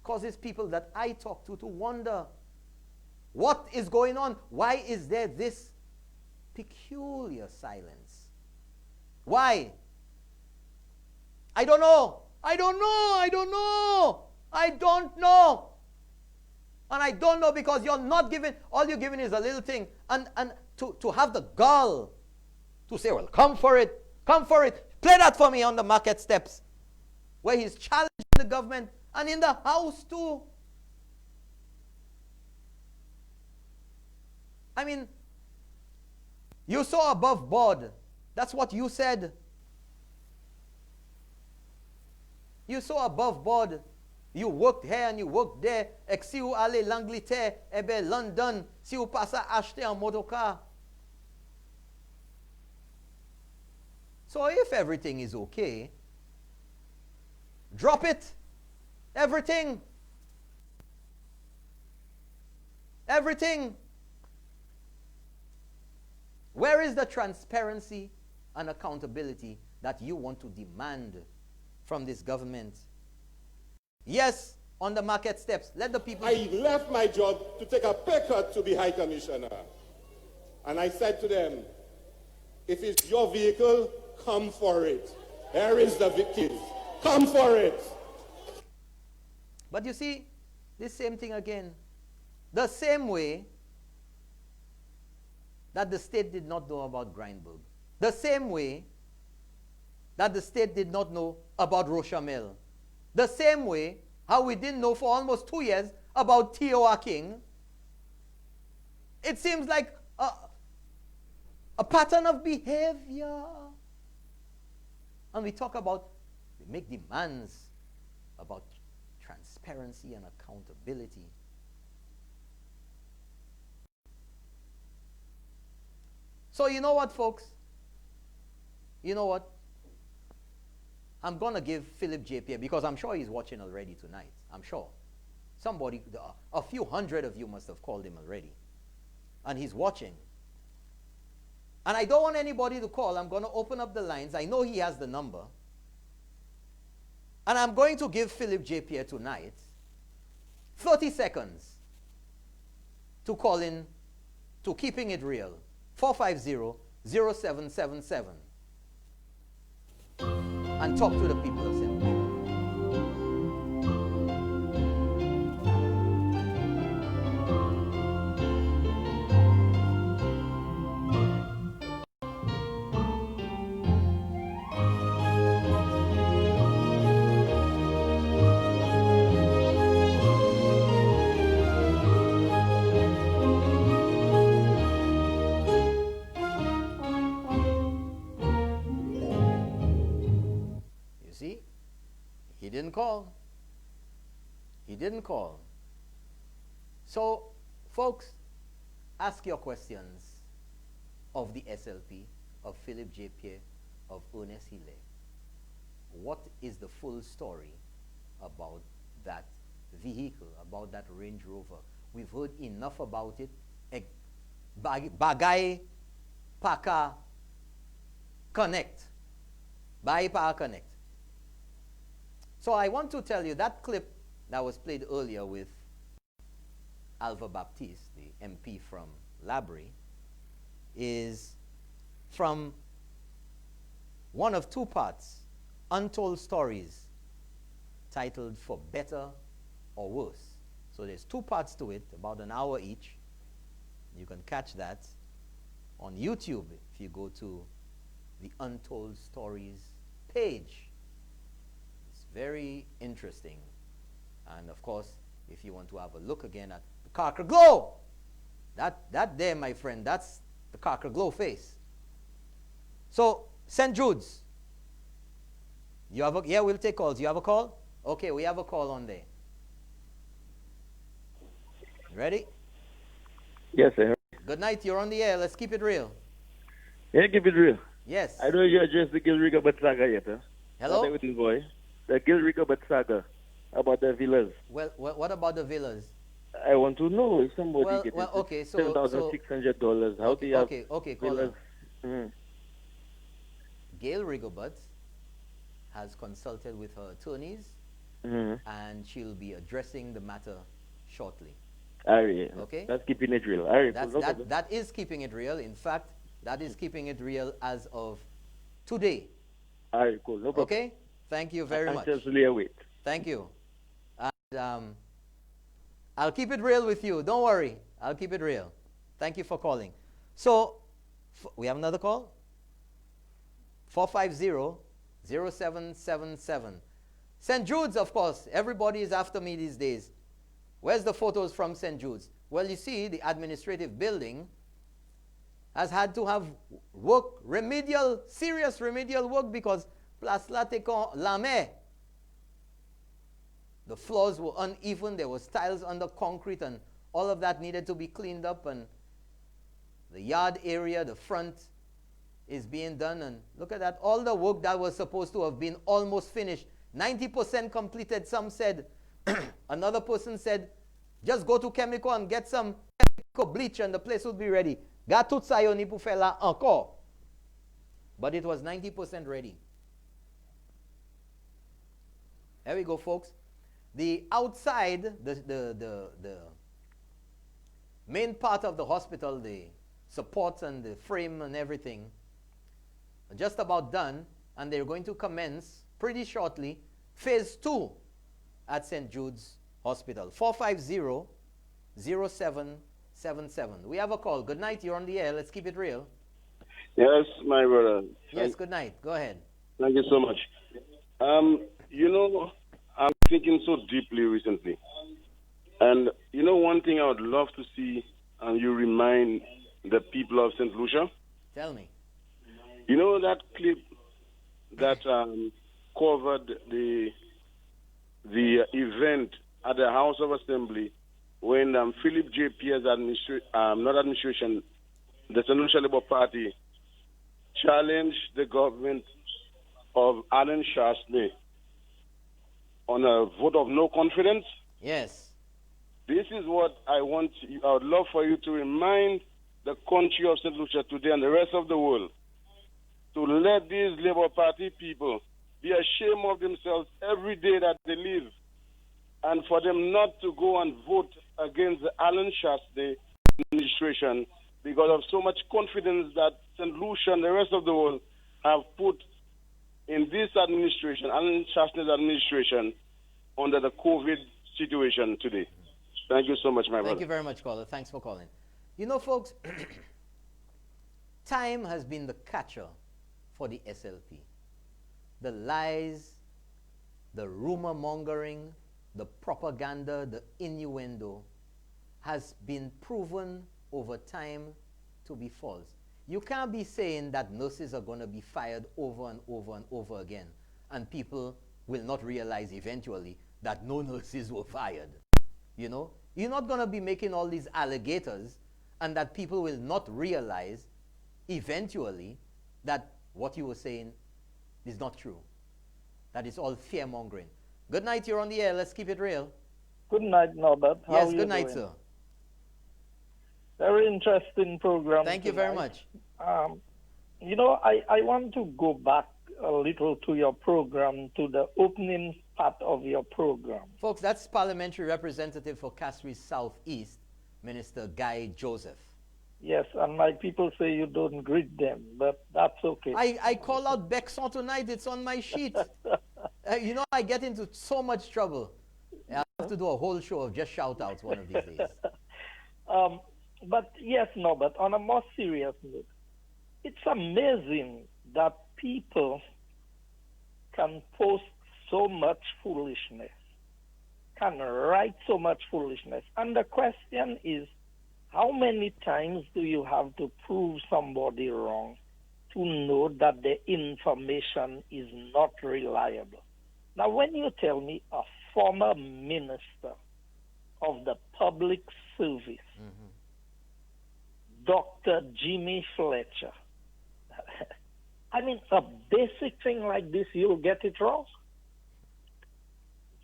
Causes people that I talk to wonder. What is going on? Why is there this peculiar silence? Why? I don't know. And I don't know because you're not giving, all you're giving is a little thing. And to have the gall to say, well, come for it. Play that for me on the market steps, where he's challenging the government, and in the house too. I mean, you saw above board. That's what you said. You saw above board. You worked here and you worked there. Et si vous allez l'Angleterre, eh bien London, si vous passez acheter un motocar. So if everything is okay, drop it. Everything. Where is the transparency and accountability that you want to demand from this government? Yes, on the market steps. Let the people... I left my job to take a pay cut to be High Commissioner. And I said to them, if it's your vehicle, come for it. Here is the keys. Come for it. But you see, this same thing again. The same way that the state did not know about Grindberg. The same way that the state did not know about Rochamel. The same way how we didn't know for almost 2 years about T.O. King. It seems like a pattern of behavior. And we make demands about transparency and accountability. So you know what, folks? You know what? I'm going to give Philip J. Pierre, because I'm sure he's watching already tonight. I'm sure. Somebody, a few hundred of you must have called him already. And he's watching. And I don't want anybody to call. I'm going to open up the lines. I know he has the number. And I'm going to give Philip J. Pierre tonight 30 seconds to call in to Keeping It Real, 450-0777. And talk to the people of St. Louis. He didn't call. So, folks, ask your questions of the SLP, of Philip J. Pierre, of Ernest Hilaire. what is the full story about that vehicle, about that Range Rover. We've heard enough about it. Bagay Paka Connect. Bagay Paka Connect. So I want to tell you that clip that was played earlier with Alva Baptiste, the MP from Labrie, is from one of two parts, Untold Stories, titled For Better or Worse. So there's two parts to it, about an hour each. You can catch that on YouTube if you go to the Untold Stories page. It's very interesting. And of course, if you want to have a look again at the Carker Glow, that there, my friend, that's the Carker Glow face. So, St. Jude's. You have a, yeah, we'll take calls. You have a call? Okay, we have a call on there. Ready? Yes, sir. Good night, you're on the air. Let's keep it real. Yeah, keep it real. Yes. I know you addressed the Gilrigo saga yet, huh? Hello? With boy. The Gilrigo saga about the villas. Well, what about the villas? I want to know if somebody gets okay, so $7,600. How do you have villas? Mm-hmm. Gail Rigobert has consulted with her attorneys, and she'll be addressing the matter shortly. Okay. That's keeping it real. That is keeping it real. In fact, that is keeping it real as of today. Cool. No problem. Okay? Thank you very much. Anxiously await. Thank you. And I'll keep it real with you. Don't worry. I'll keep it real. Thank you for calling. So, we have another call? 450-0777. St. Jude's, of course. Everybody is after me these days. Where's the photos from St. Jude's? Well, you see, the administrative building has had to have serious remedial work because Place La Técon Lame. The floors were uneven, there was tiles under concrete, and all of that needed to be cleaned up, and the yard area, the front, is being done, and look at that, all the work that was supposed to have been almost finished, 90% completed, some said. Another person said, just go to chemical and get some chemical bleach and the place will be ready. But it was 90% ready. There we go, folks. The outside, the main part of the hospital, the supports and the frame and everything, are just about done, and they're going to commence pretty shortly phase 2 at St. Jude's Hospital. 450-0777. We have a call. Good night. You're on the air. Let's keep it real. Yes, my brother. Yes, good night. Go ahead. Thank you so much. You know, I'm thinking so deeply recently. And you know one thing I would love to see, and you remind the people of St. Lucia? Tell me. You know that clip that covered the event at the House of Assembly when Philip J. Pierre's administration, the St. Lucia Labour Party, challenged the government of Alan Chastanet on a vote of no confidence? Yes. This is what I would love for you to remind the country of St. Lucia today and the rest of the world to let these Labour Party people be ashamed of themselves every day that they live, and for them not to go and vote against the Alan Chastanet administration because of so much confidence that St. Lucia and the rest of the world have put in this administration, Alan Chastanet's administration, under the COVID situation today. Thank you so much, my brother. Thank you very much, caller. Thanks for calling. You know, folks, time has been the catcher for the SLP. The lies, the rumor mongering, the propaganda, the innuendo has been proven over time to be false. You can't be saying that nurses are going to be fired over and over and over again, and people will not realize eventually that no nurses were fired. You know, you're not going to be making all these alligators, and that people will not realize eventually that what you were saying is not true. That is all fear-mongering. Good night, you're on the air. Let's keep it real. Good night, Norbert. How Yes, are you good night, doing? sir. Very interesting program. Thank you very much. You know, I want to go back a little to your program, to the opening part of your program. Folks, that's Parliamentary Representative for Castries Southeast, Minister Guy Joseph. Yes, and my people say you don't greet them, but that's okay. I call out Bexon tonight. It's on my sheet. You know, I get into so much trouble. I have to do a whole show of just shout-outs one of these days. But yes, no, but on a more serious note, it's amazing that people can post so much foolishness, can write so much foolishness. And the question is, how many times do you have to prove somebody wrong to know that the information is not reliable? Now, when you tell me a former minister of the public service, Dr. Jimmy Fletcher, I mean, a basic thing like this, you'll get it wrong.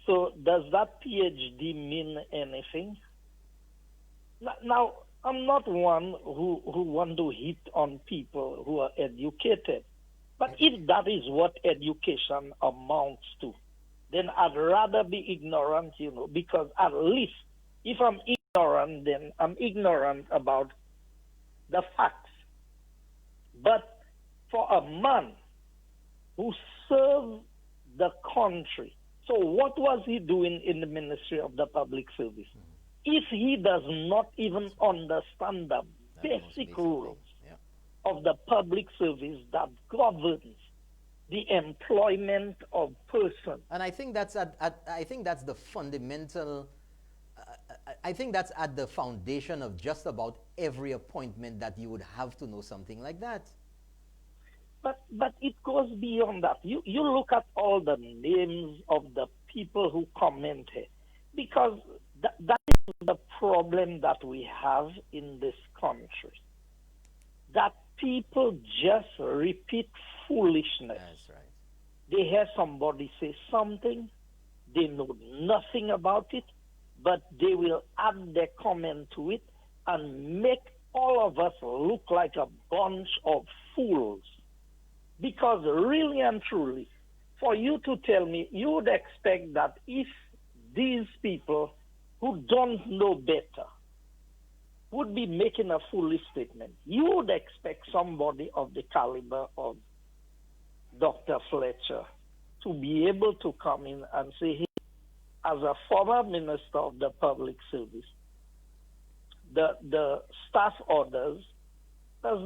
So does that PhD mean anything? Now, I'm not one who want to hit on people who are educated. But if that is what education amounts to, then I'd rather be ignorant, you know, because at least if I'm ignorant, then I'm ignorant about the facts. But for a man who served the country, so what was he doing in the Ministry of the Public Service? If he does not even understand the basic rules of the public service that governs the employment of persons. And I think that's that's the fundamental. I think that's at the foundation of just about every appointment, that you would have to know something like that. But it goes beyond that. You look at all the names of the people who comment here, because that is the problem that we have in this country. That people just repeat foolishness. That's right. They hear somebody say something, they know nothing about it, but they will add their comment to it and make all of us look like a bunch of fools. Because really and truly, for you to tell me, you would expect that if these people who don't know better would be making a foolish statement, you would expect somebody of the caliber of Dr. Fletcher to be able to come in and say, hey, as a former minister of the public service, the staff orders there's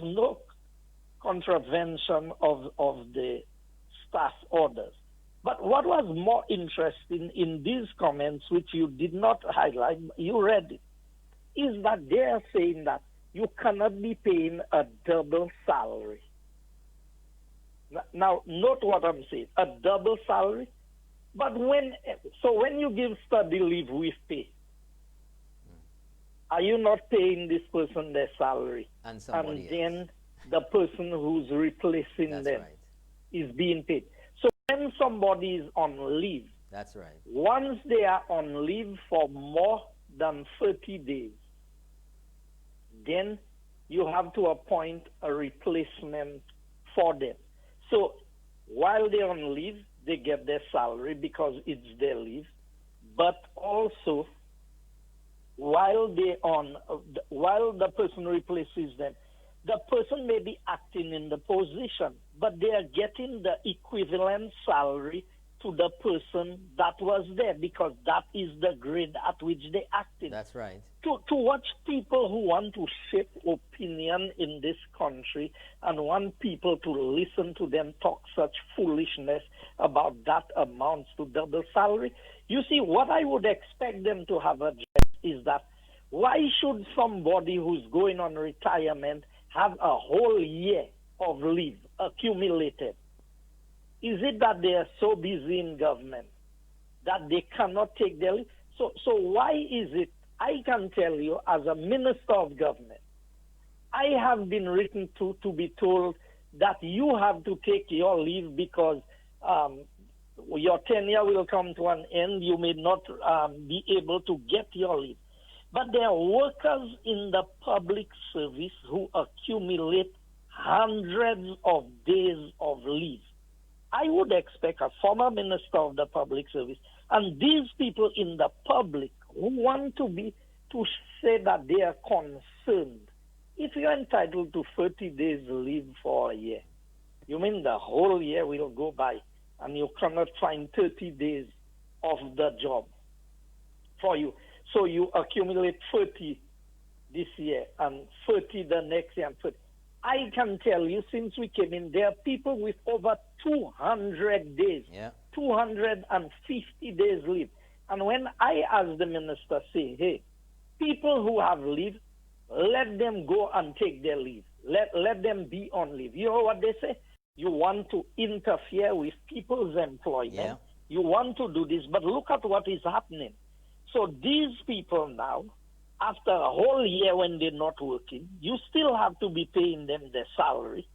no contravention of the staff orders. But what was more interesting in these comments, which you did not highlight, you read it, is that they are saying that you cannot be paying a double salary. Now, note what I'm saying, a double salary. But when you give study leave with pay, are you not paying this person their salary? And then the person who's replacing them is being paid. So when somebody is on leave, that's right. Once they are on leave for more than 30 days, then you have to appoint a replacement for them. So while they're on leave, they get their salary because it's their leave, but also while the person replaces them, the person may be acting in the position, but they are getting the equivalent salary to the person that was there because that is the grade at which they acted. That's right. To watch people who want to shape opinion in this country and want people to listen to them talk such foolishness about that amounts to double salary. You see, what I would expect them to have addressed is that why should somebody who's going on retirement have a whole year of leave accumulated? Is it that they are so busy in government that they cannot take their leave? So why is it, I can tell you as a minister of government, I have been written to be told that you have to take your leave because your tenure will come to an end. You may not be able to get your leave. But there are workers in the public service who accumulate hundreds of days of leave. I would expect a former minister of the public service and these people in the public who want to say that they are concerned. If you're entitled to 30 days leave for a year, you mean the whole year will go by and you cannot find 30 days of the job for you. So you accumulate 30 this year and 30 the next year and 30. I can tell you, since we came in, there are people with over 200 days, 250 days leave. And when I ask the minister, say, hey, people who have leave, let them go and take their leave. Let them be on leave. You know what they say? You want to interfere with people's employment. Yeah. You want to do this, but look at what is happening. So these people now, after a whole year when they're not working, you still have to be paying them their salary.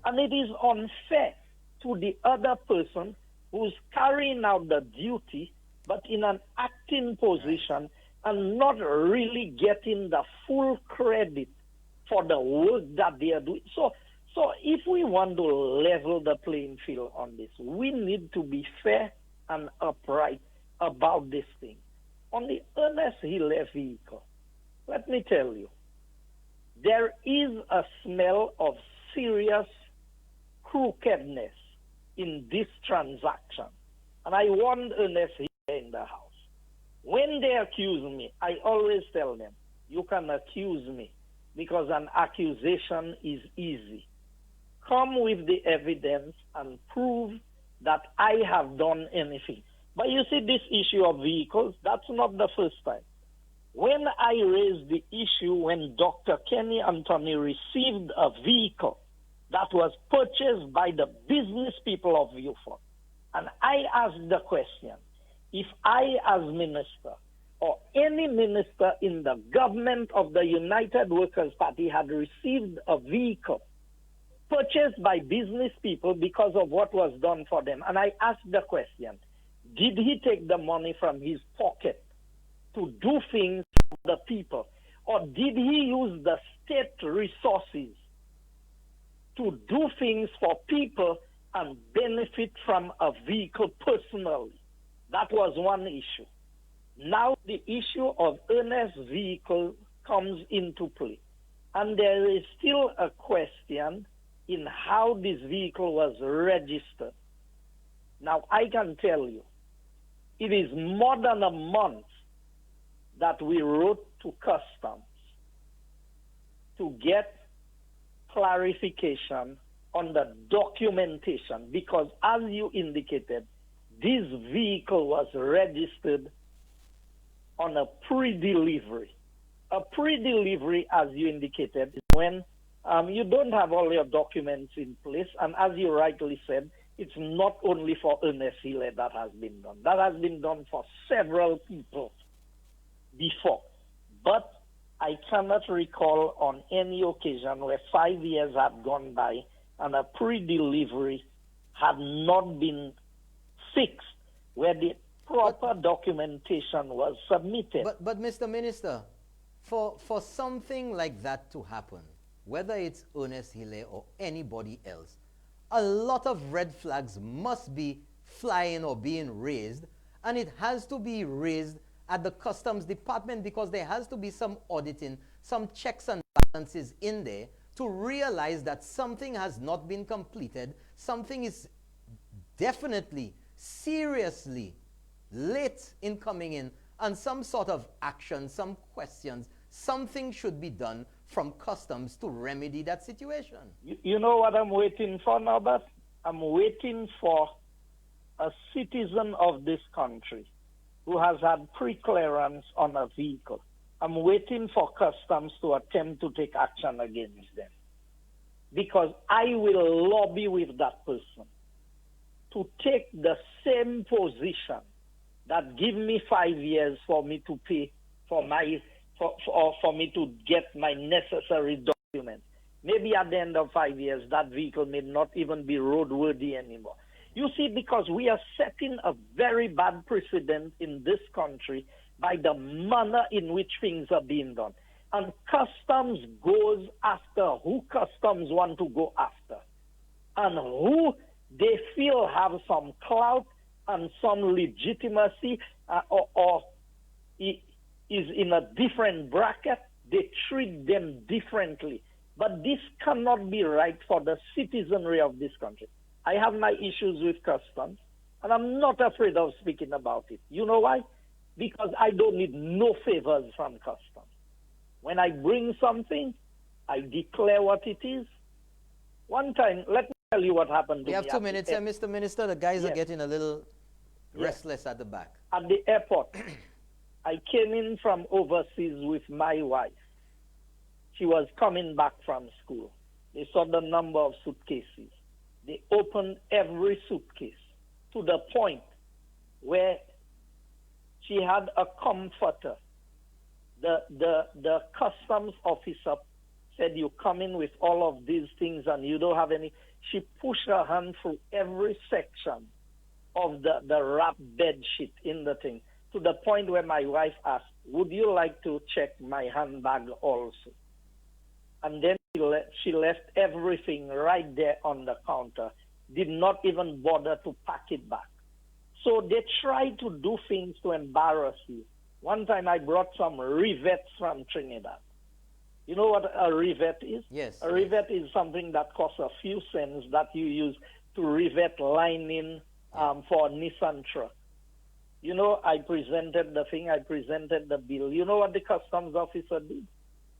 And it is unfair to the other person who's carrying out the duty, but in an acting position and not really getting the full credit for the work that they are doing. So if we want to level the playing field on this, we need to be fair and upright about this thing. On the Ernest Hilaire vehicle, let me tell you, there is a smell of serious crookedness in this transaction. And I warned Ernest Hilaire in the House. When they accuse me, I always tell them, you can accuse me because an accusation is easy. Come with the evidence and prove that I have done anything. But you see, this issue of vehicles, that's not the first time. When I raised the issue when Dr. Kenny Anthony received a vehicle that was purchased by the business people of Viewfort, and I asked the question, if I as minister or any minister in the government of the United Workers' Party had received a vehicle purchased by business people because of what was done for them, and I asked the question, did he take the money from his pocket to do things for the people? Or did he use the state resources to do things for people and benefit from a vehicle personally? That was one issue. Now the issue of Ernest's vehicle comes into play. And there is still a question in how this vehicle was registered. Now I can tell you, it is more than a month that we wrote to Customs to get clarification on the documentation because, as you indicated, this vehicle was registered on a pre-delivery. A pre-delivery, as you indicated, is when you don't have all your documents in place, and as you rightly said, it's not only for Ernest Hilaire that has been done. That has been done for several people before. But I cannot recall on any occasion where 5 years had gone by and a pre-delivery had not been fixed, where the proper documentation was submitted. But Mr. Minister, for something like that to happen, whether it's Ernest Hilaire or anybody else, a lot of red flags must be flying or being raised, and it has to be raised at the Customs Department because there has to be some auditing, some checks and balances in there to realize that something has not been completed, something is definitely, seriously late in coming in, and some sort of action, some questions, something should be done from Customs to remedy that situation. You know what I'm waiting for, Norbert? I'm waiting for a citizen of this country who has had pre-clearance on a vehicle. I'm waiting for Customs to attempt to take action against them. Because I will lobby with that person to take the same position that give me 5 years for me to pay for my for me to get my necessary documents. Maybe at the end of 5 years, that vehicle may not even be roadworthy anymore. You see, because we are setting a very bad precedent in this country by the manner in which things are being done. And customs goes after who customs want to go after, and who they feel have some clout and some legitimacy or is in a different bracket. They treat them differently. But this cannot be right for the citizenry of this country. I have my issues with customs, and I'm not afraid of speaking about it. You know why? Because I don't need no favors from customs. When I bring something, I declare what it is. One time, let me tell you what happened to me. We have 2 minutes here, Mr. Minister. The guys are getting a little restless at the back. At the airport, I came in from overseas with my wife. She was coming back from school. They saw the number of suitcases. They opened every suitcase to the point where she had a comforter. The customs officer said, you come in with all of these things and you don't have any. She pushed her hand through every section of the wrap bed sheet in the thing, to the point where my wife asked, would you like to check my handbag also? And then she left everything right there on the counter, did not even bother to pack it back. So they try to do things to embarrass you. One time I brought some rivets from Trinidad. You know what a rivet is? Yes. A rivet is something that costs a few cents that you use to rivet lining for a Nissan truck. You know, I presented the thing, I presented the bill. You know what the customs officer did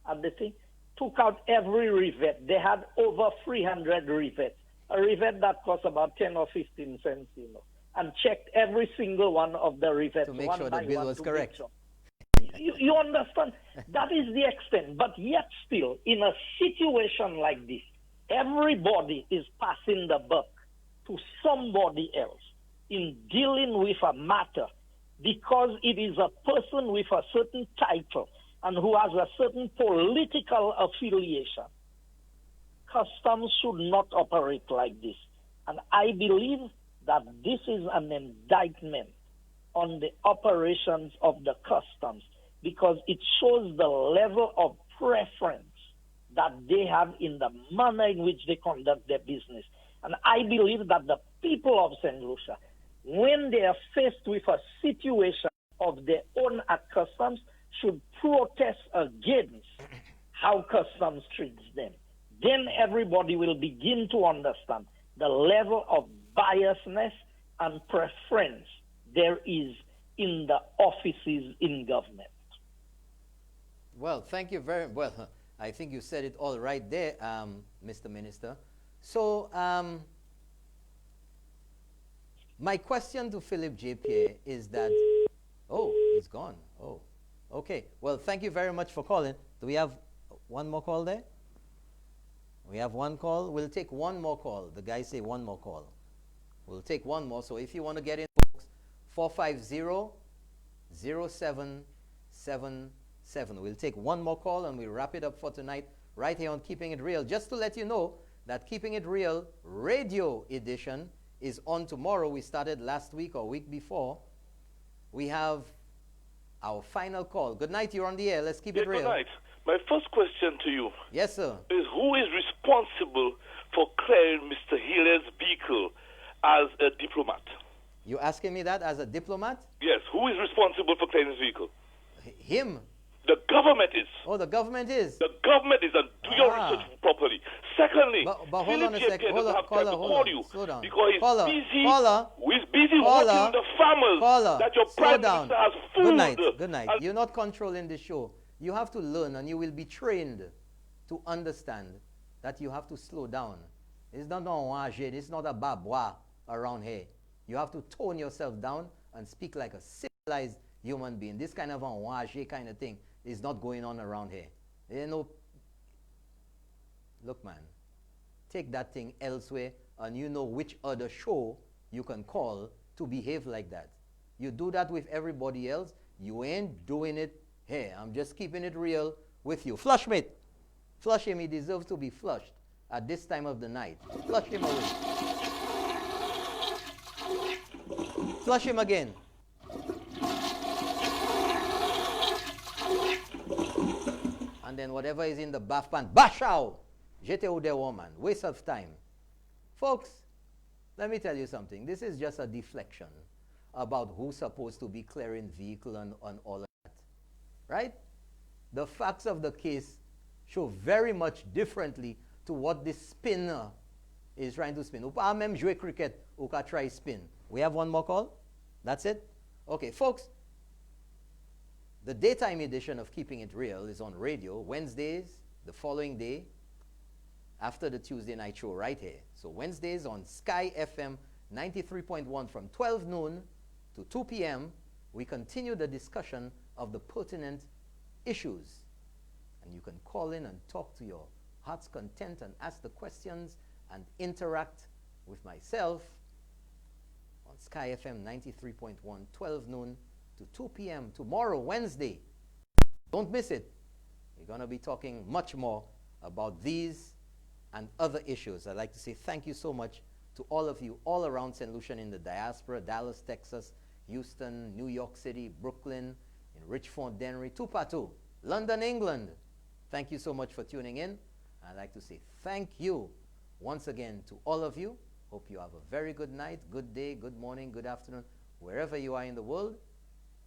at the thing? Took out every rivet. They had over 300 rivets. A rivet that costs about 10 or 15 cents, you know, and checked every single one of the rivets. To make sure the bill was correct. Sure. You understand? That is the extent. But yet still, in a situation like this, everybody is passing the buck to somebody else in dealing with a matter because it is a person with a certain title and who has a certain political affiliation. Customs should not operate like this. And I believe that this is an indictment on the operations of the customs because it shows the level of preference that they have in the manner in which they conduct their business. And I believe that the people of St. Lucia, when they are faced with a situation of their own at customs, should protest against how customs treats them. Then everybody will begin to understand the level of biasness and preference there is in the offices in government. Well, thank you very well. I think you said it all right there, Mr. Minister. So, my question to Philip J. Pierre is that, oh, he's gone. Oh, okay. Well, thank you very much for calling. Do we have one more call there? We have one call. We'll take one more call. The guys say one more call. We'll take one more. So if you want to get in, folks, 450-0777. We'll take one more call and we'll wrap it up for tonight right here on Keeping It Real. Just to let you know that Keeping It Real radio edition is on tomorrow. We started last week or week before. We have our final call. Good night, you're on the air. Let's keep it real. Good night. My first question to you yes, sir, is who is responsible for clearing Mr. Hiller's vehicle as a diplomat? You asking me that as a diplomat? Yes. Who is responsible for clearing his vehicle? Him. The government is. Oh, the government is. The government is, and do your research properly. Secondly, but hold on a second. Hold on, call you slow down. Because he's caller, busy. Caller, he's busy working with the farmers. Caller, that your slow prime down. minister has fooled. Good night. Good night. You're not controlling the show. You have to learn, and you will be trained to understand that you have to slow down. It's not it's not a babwa around here. You have to tone yourself down and speak like a civilized human being. This kind of kind of thing is not going on around here. You know, look, man, take that thing elsewhere, and you know which other show you can call to behave like that. You do that with everybody else. You ain't doing it here. I'm just keeping it real with you. Flushmate. Flush him. He deserves to be flushed at this time of the night. Flush him away. Flush him again. And then whatever is in the bath pan, bash out. Jete ou de woman. Waste of time. Folks, let me tell you something. This is just a deflection about who's supposed to be clearing vehicle and all of that. Right? The facts of the case show very much differently to what this spinner is trying to spin. Ou pa même jouer cricket, ou ka try spin. We have one more call? That's it? Okay, folks. The daytime edition of Keeping It Real is on radio Wednesdays, the following day, after the Tuesday night show right here. So Wednesdays on Sky FM 93.1 from 12 noon to 2 p.m., we continue the discussion of the pertinent issues. And you can call in and talk to your heart's content and ask the questions and interact with myself on Sky FM 93.1, 12 noon to 2 p.m. tomorrow, Wednesday. Don't miss it. We're going to be talking much more about these and other issues. I'd like to say thank you so much to all of you all around St. Lucian in the diaspora, Dallas, Texas, Houston, New York City, Brooklyn, in Richmond, Dennery, Tupatu, London, England. Thank you so much for tuning in. I'd like to say thank you once again to all of you. Hope you have a very good night, good day, good morning, good afternoon, wherever you are in the world.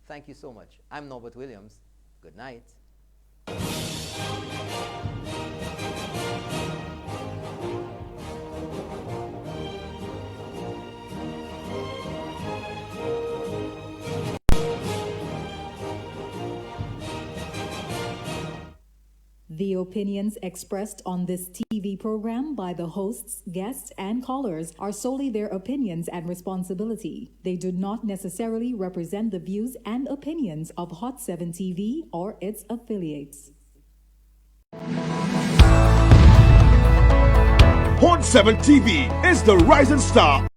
Thank you so much. I'm Norbert Williams. Good night. The opinions expressed on this TV program by the hosts, guests, and callers are solely their opinions and responsibility. They do not necessarily represent the views and opinions of Hot 7 TV or its affiliates. Hot 7 TV is the rising star